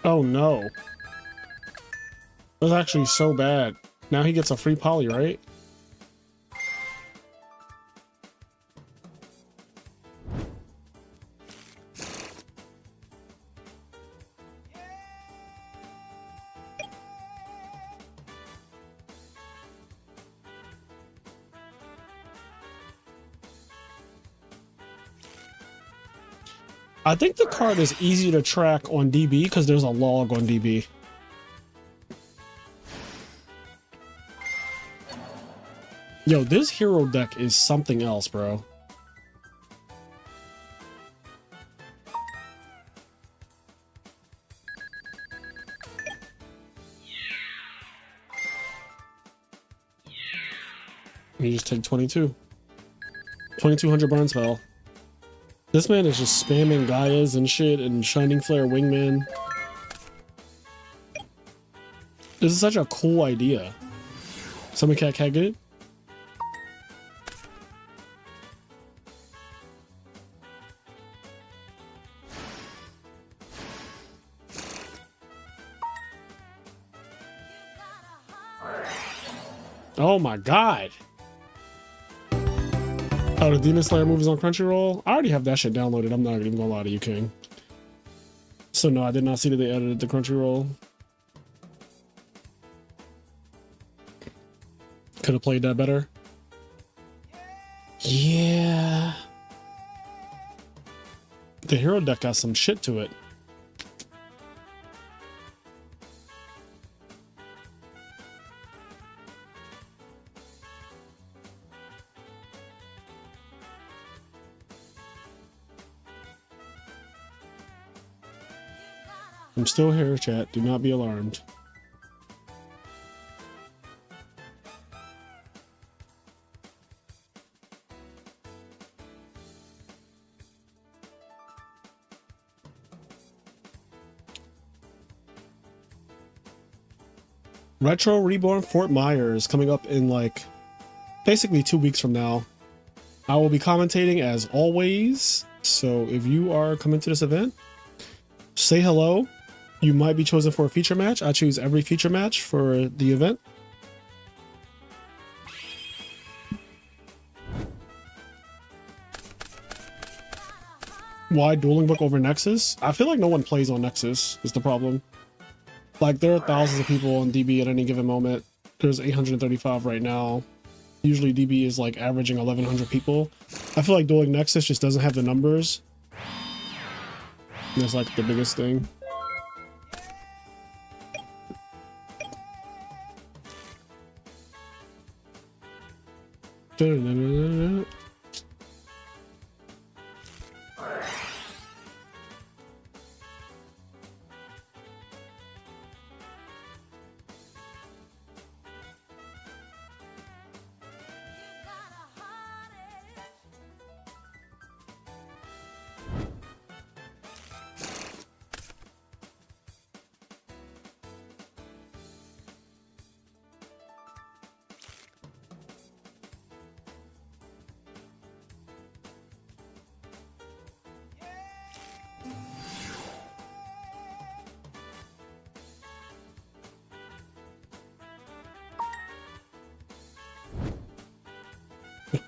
Oh no. That's actually so bad. Now he gets a free poly, right? I think the card is easy to track on DB because there's a log on DB. Yo, this hero deck is something else, bro. You just take 22. 2200 burn spell. This man is just spamming Gaias and shit and Shining Flare Wingman. This is such a cool idea. Summon Cat Good. Oh my god. Oh, the Demon Slayer movies on Crunchyroll? I already have that shit downloaded. I'm not even gonna lie to you, King. So no, I did not see that they edited the Crunchyroll. Could have played that better. Yeah. The hero deck got some shit to it. I'm still here, chat. Do not be alarmed. Retro Reborn Fort Myers coming up in like basically 2 weeks from now. I will be commentating as always. So if you are coming to this event, say hello. You might be chosen for a feature match. I choose every feature match for the event. Why Dueling Book over Nexus? I feel like no one plays on Nexus is the problem. Like there are thousands of people on DB at any given moment. There's 835 right now. Usually DB is like averaging 1100 people. I feel like Dueling Nexus just doesn't have the numbers. That's like the biggest thing.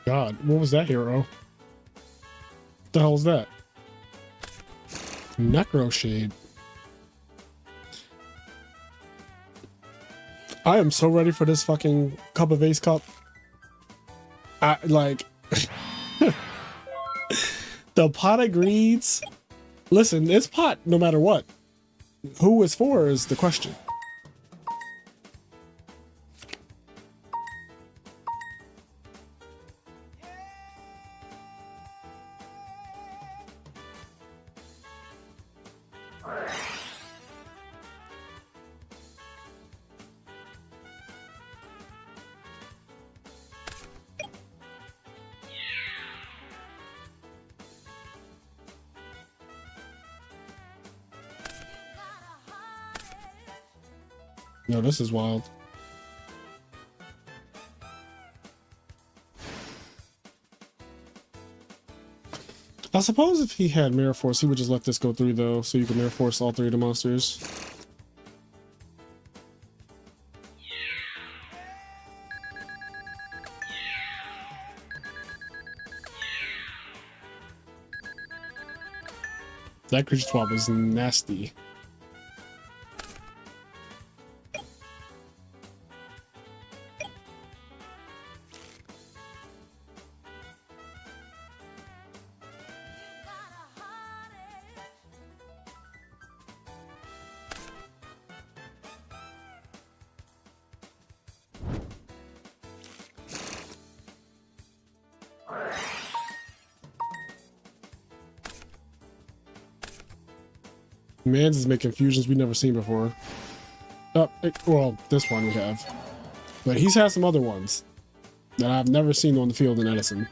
God, what was that hero? What the hell is that? Necro Shade. I am so ready for this fucking Cup of Ace Cup. I like the pot of greeds. Listen, it's pot no matter what. Who it's for is the question. No, this is wild. I suppose if he had Mirror Force, he would just let this go through though, so you can Mirror Force all three of the monsters. That creature swap was nasty. Mans is making fusions we've never seen before. Well, this one we have. But he's had some other ones that I've never seen on the field in Edison.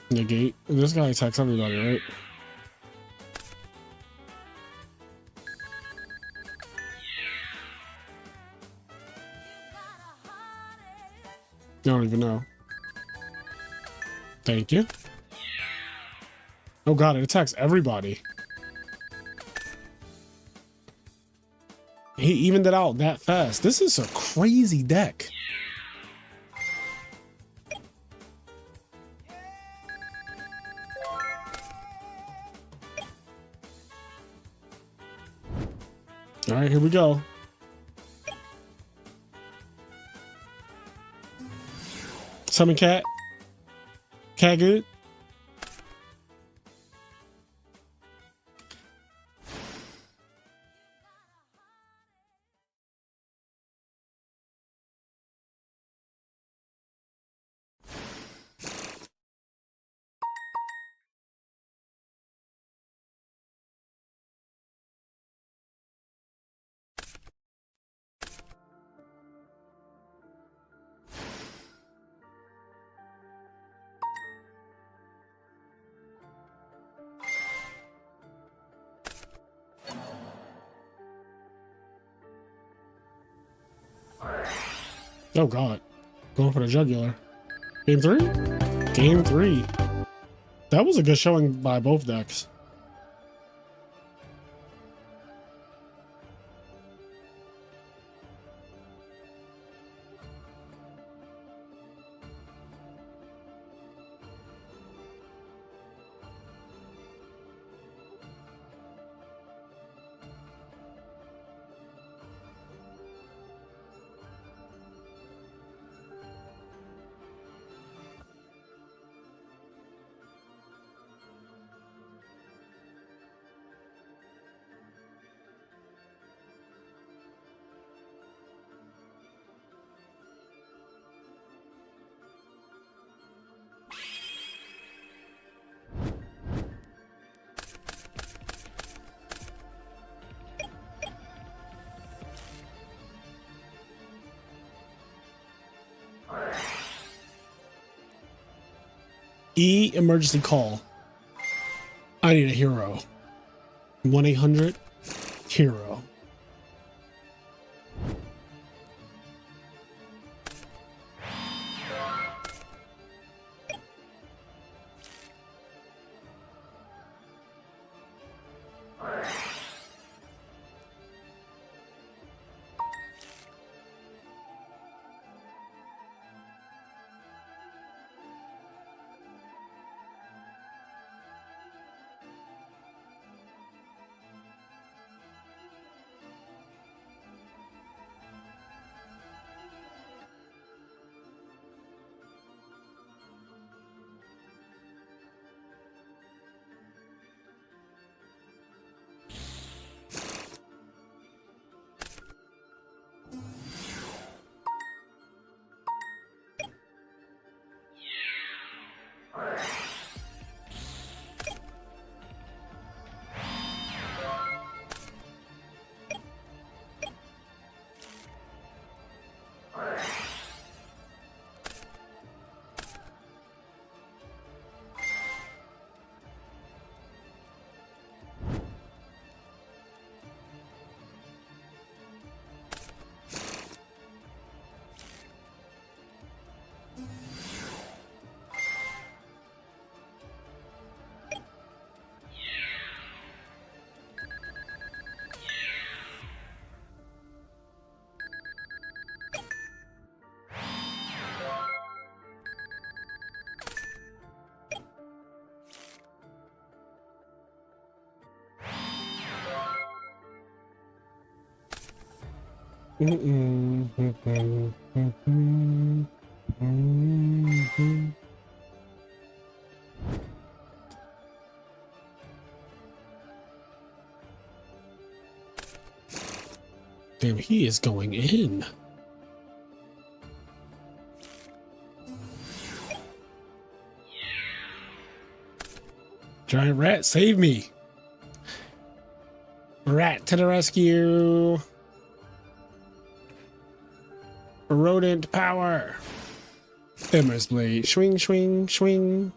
Negate. This guy attacks everybody, right? I don't even know. Thank you. Oh god, it attacks everybody. He evened it out that fast. This is a crazy deck. All right, here we go. Summon cat. Cat good. Oh god. Going for the jugular. Game 3? Game 3. That was a good showing by both decks. Emergency call. I need a hero. 1-800-HERO. Damn, he is going in. Giant rat, save me. Rat to the rescue. Rodent power. Emmer's blade. Swing, swing, swing.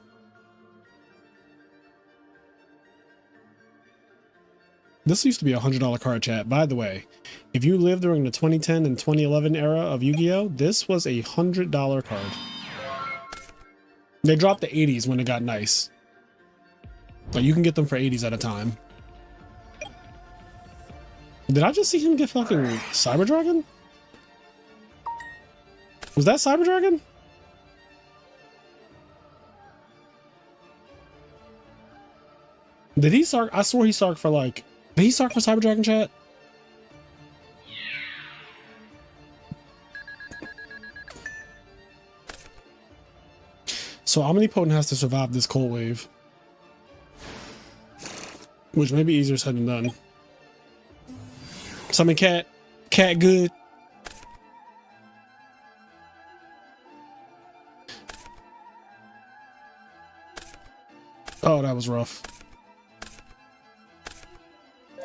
This used to be a $100 card, chat. By the way, if you lived during the 2010 and 2011 era of Yu-Gi-Oh, this was a $100 card. They dropped the 80s when it got nice. But you can get them for 80s at a time. Did I just see him get fucking Cyber Dragon? Was that Cyber Dragon? Did he Sark? I swore he Sark for like... Did he Sark for Cyber Dragon, chat? So Omnipotent has to survive this cold wave. Which may be easier said than done. Summon cat. Cat good. Oh, that was rough.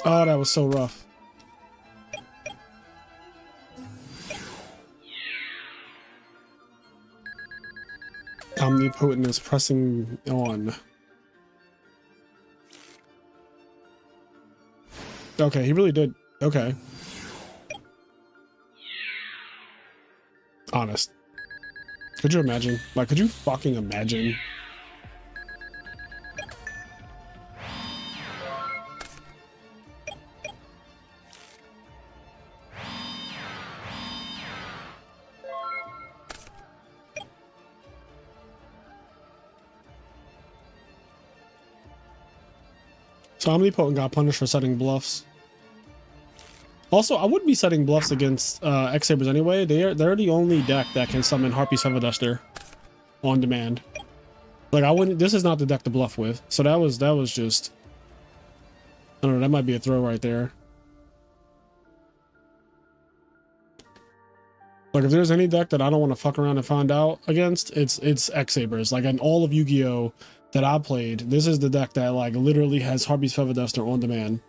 Oh, that was so rough. Omnipotent is pressing on. Okay, he really did. Okay. Honest. Could you imagine? Like, could you fucking imagine? So Omnipotent got punished for setting bluffs. Also, I wouldn't be setting bluffs against X-Sabers anyway. They're the only deck that can summon Harpy's Feather Duster on demand. Like, I wouldn't. This is not the deck to bluff with. So that was just. I don't know. That might be a throw right there. Like, if there's any deck that I don't want to fuck around and find out against, it's X-Sabers. Like, in all of Yu-Gi-Oh that I played, this is the deck that like literally has Harpy's Feather Duster on demand.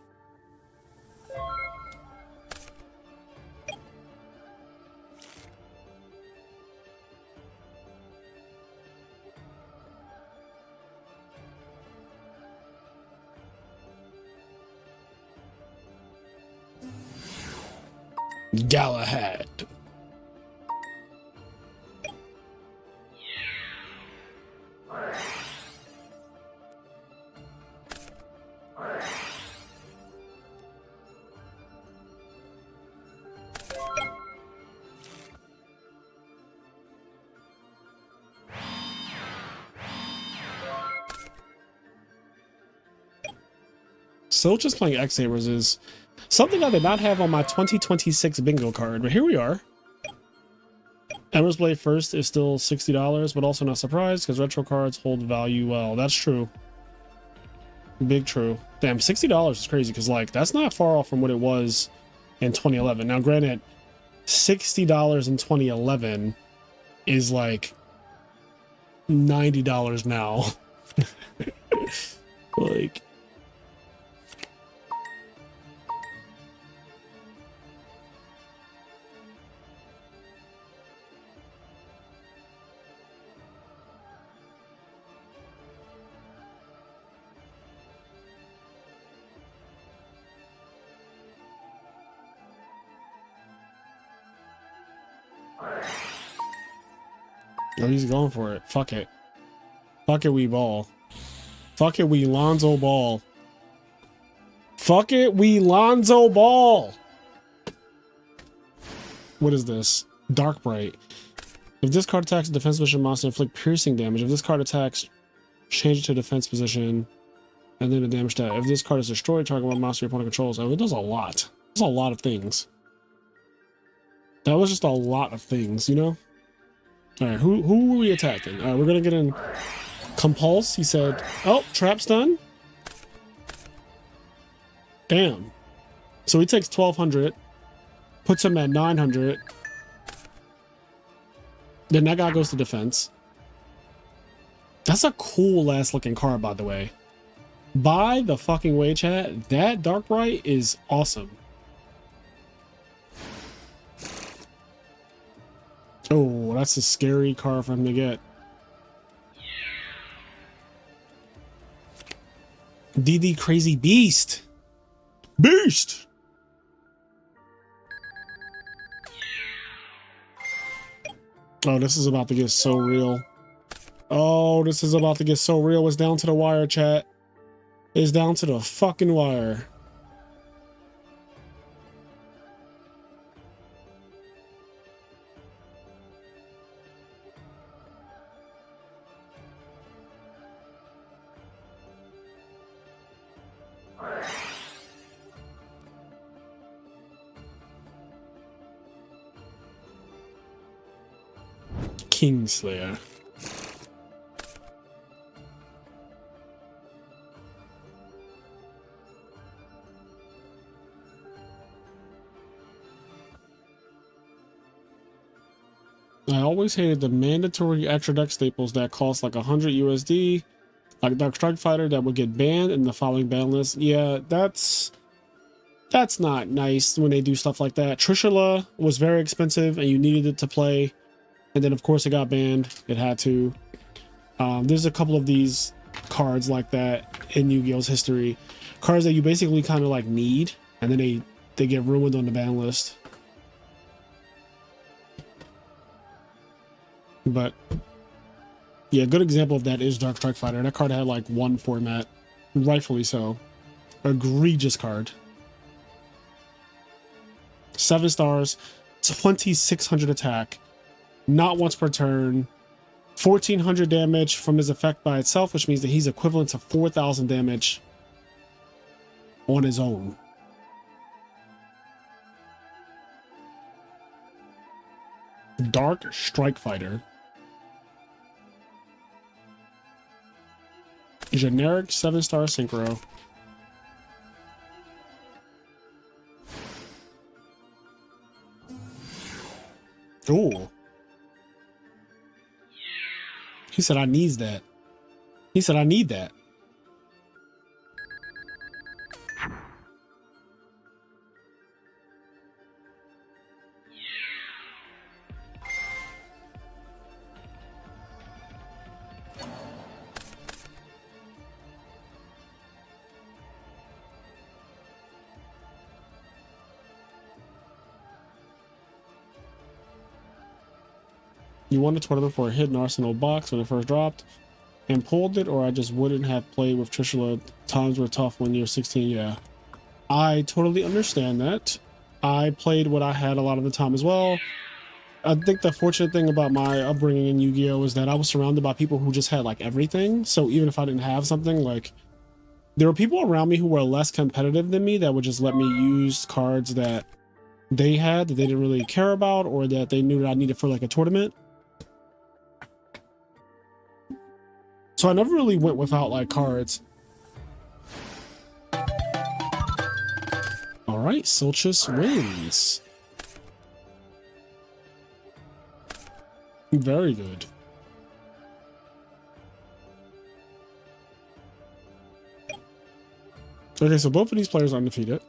Galahad. So just playing X-Sabers is something I did not have on my 2026 bingo card, but here we are. Emerald's Blade First is still $60, but also not surprised because retro cards hold value well. That's true. Big true. Damn, $60 is crazy because like that's not far off from what it was in 2011. Now, granted, $60 in 2011 is like $90 now. Like. Oh, he's going for it. Fuck it. Fuck it, we ball. Fuck it, we Lonzo Ball. Fuck it, we Lonzo Ball. What is this? Dark Bright. If this card attacks a defense position monster, inflict piercing damage. If this card attacks, change it to defense position, and then the damage stat. If this card is destroyed, target one monster your opponent controls. Oh, it does a lot. It does a lot of things. That was just a lot of things, you know? All right, who are we attacking? All right, we're gonna get in Compulse. He said, oh, trap stun. Damn. So he takes 1200, puts him at 900. Then that guy goes to defense. That's a cool ass looking card, by the way. By the fucking way, chat, that Dark Bright is awesome. Oh, that's a scary card for him to get. DD Crazy Beast. Beast! Oh, this is about to get so real. Oh, this is about to get so real. It's down to the wire, chat. It's down to the fucking wire. Kingslayer. I always hated the mandatory extra deck staples that cost like 100 USD, like Dark Strike Fighter that would get banned in the following ban list. Yeah, that's not nice when they do stuff like that. Trishula was very expensive and you needed it to play. And then, of course, it got banned. It had to. There's a couple of these cards like that in Yu-Gi-Oh's history. Cards that you basically kind of like need, and then they get ruined on the ban list. But yeah, a good example of that is Dark Strike Fighter. That card had like one format, rightfully so. Egregious card. 7 stars, 2600 attack, not once per turn, 1400 damage from his effect by itself, which means that he's equivalent to 4000 damage on his own. Dark Strike Fighter. Generic 7-star synchro. Ooh. He said, I needs that. He said, I need that. You won the tournament for a hidden arsenal box when it first dropped and pulled it, or I just wouldn't have played with Trishula. Times were tough when you're 16. Yeah, I totally understand that. I played what I had a lot of the time as well. I think the fortunate thing about my upbringing in Yu-Gi-Oh is that I was surrounded by people who just had like everything. So even if I didn't have something, like there were people around me who were less competitive than me that would just let me use cards that they had that they didn't really care about, or that they knew that I needed for like a tournament. So I never really went without like cards. All right, Silchus wins. Very good. Okay, so both of these players are undefeated.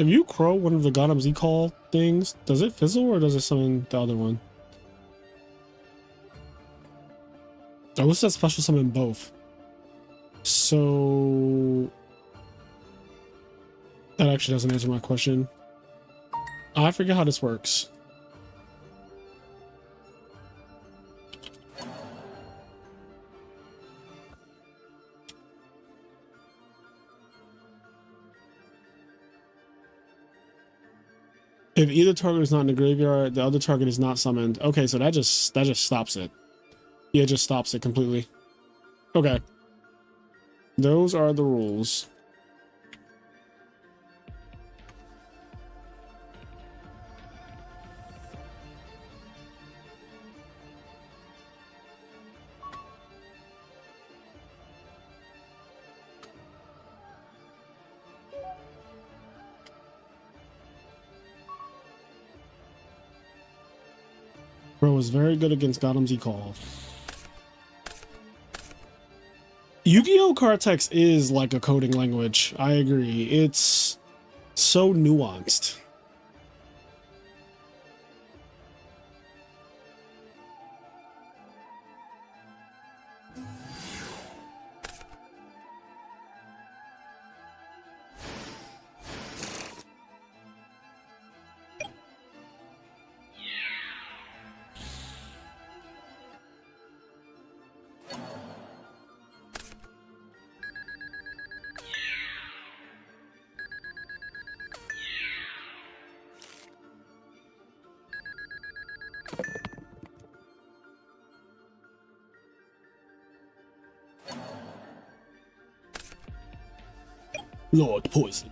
If you crow one of the Gundam Z-Call things, does it fizzle or does it summon the other one? I wish that special summon both. So that actually doesn't answer my question. I forget how this works. If either target is not in the graveyard, the other target is not summoned. Okay, so that just stops it. Yeah, it just stops it completely. Okay. Those are the rules. Bro was very good against Gundam Z-Call. Yu-Gi-Oh! Card text is like a coding language. I agree. It's so nuanced. Lord Poison.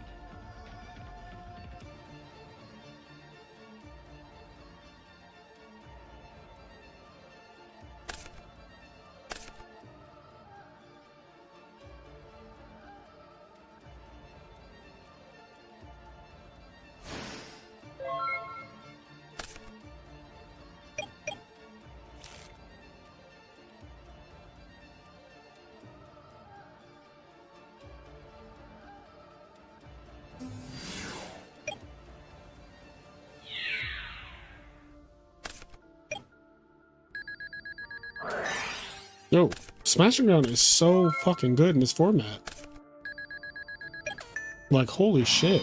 Yo, Smashing Ground is so fucking good in this format. Like, holy shit.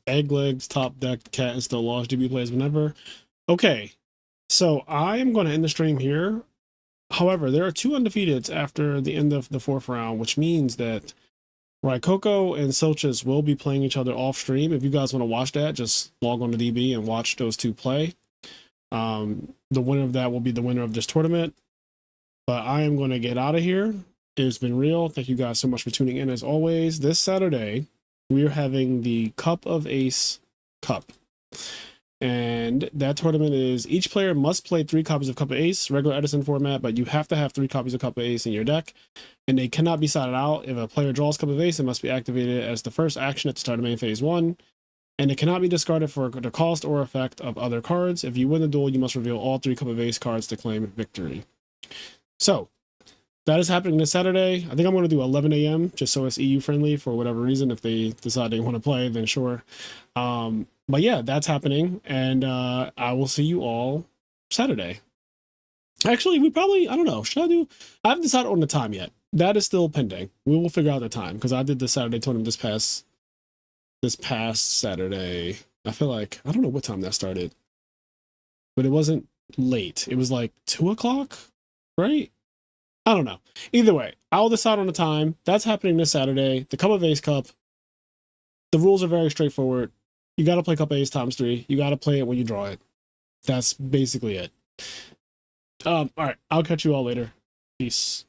Egg legs, top deck, cat, and still lost. DB plays whenever. Okay, so I am going to end the stream here. However, there are 2 undefeateds after the end of the 4th round, which means that Raikoko and Silchus will be playing each other off stream. If you guys want to watch that, just log on to DB and watch those 2 play. The winner of that will be the winner of this tournament. But I am going to get out of here. It's been real. Thank you guys so much for tuning in as always. This Saturday, we are having the Cup of Ace Cup. And that tournament is each player must play 3 copies of Cup of Ace, regular Edison format, but you have to have 3 copies of Cup of Ace in your deck. And they cannot be sided out. If a player draws Cup of Ace, it must be activated as the first action at the start of main phase 1. And it cannot be discarded for the cost or effect of other cards. If you win the duel, you must reveal all 3 Cup of Ace cards to claim victory. So, that is happening this Saturday. I think I'm going to do 11 a.m. just so it's EU friendly for whatever reason. If they decide they want to play, then sure. But yeah, that's happening. And I will see you all Saturday. Actually, we probably, I don't know. I haven't decided on the time yet. That is still pending. We will figure out the time because I did the Saturday tournament this past Saturday. I feel like, I don't know what time that started. But it wasn't late. It was like 2 o'clock. right? I don't know. Either way, I'll decide on the time. That's happening this Saturday. The Cup of Ace Cup. The rules are very straightforward. You got to play Cup of Ace times 3. You got to play it when you draw it. That's basically it. All right. I'll catch you all later. Peace.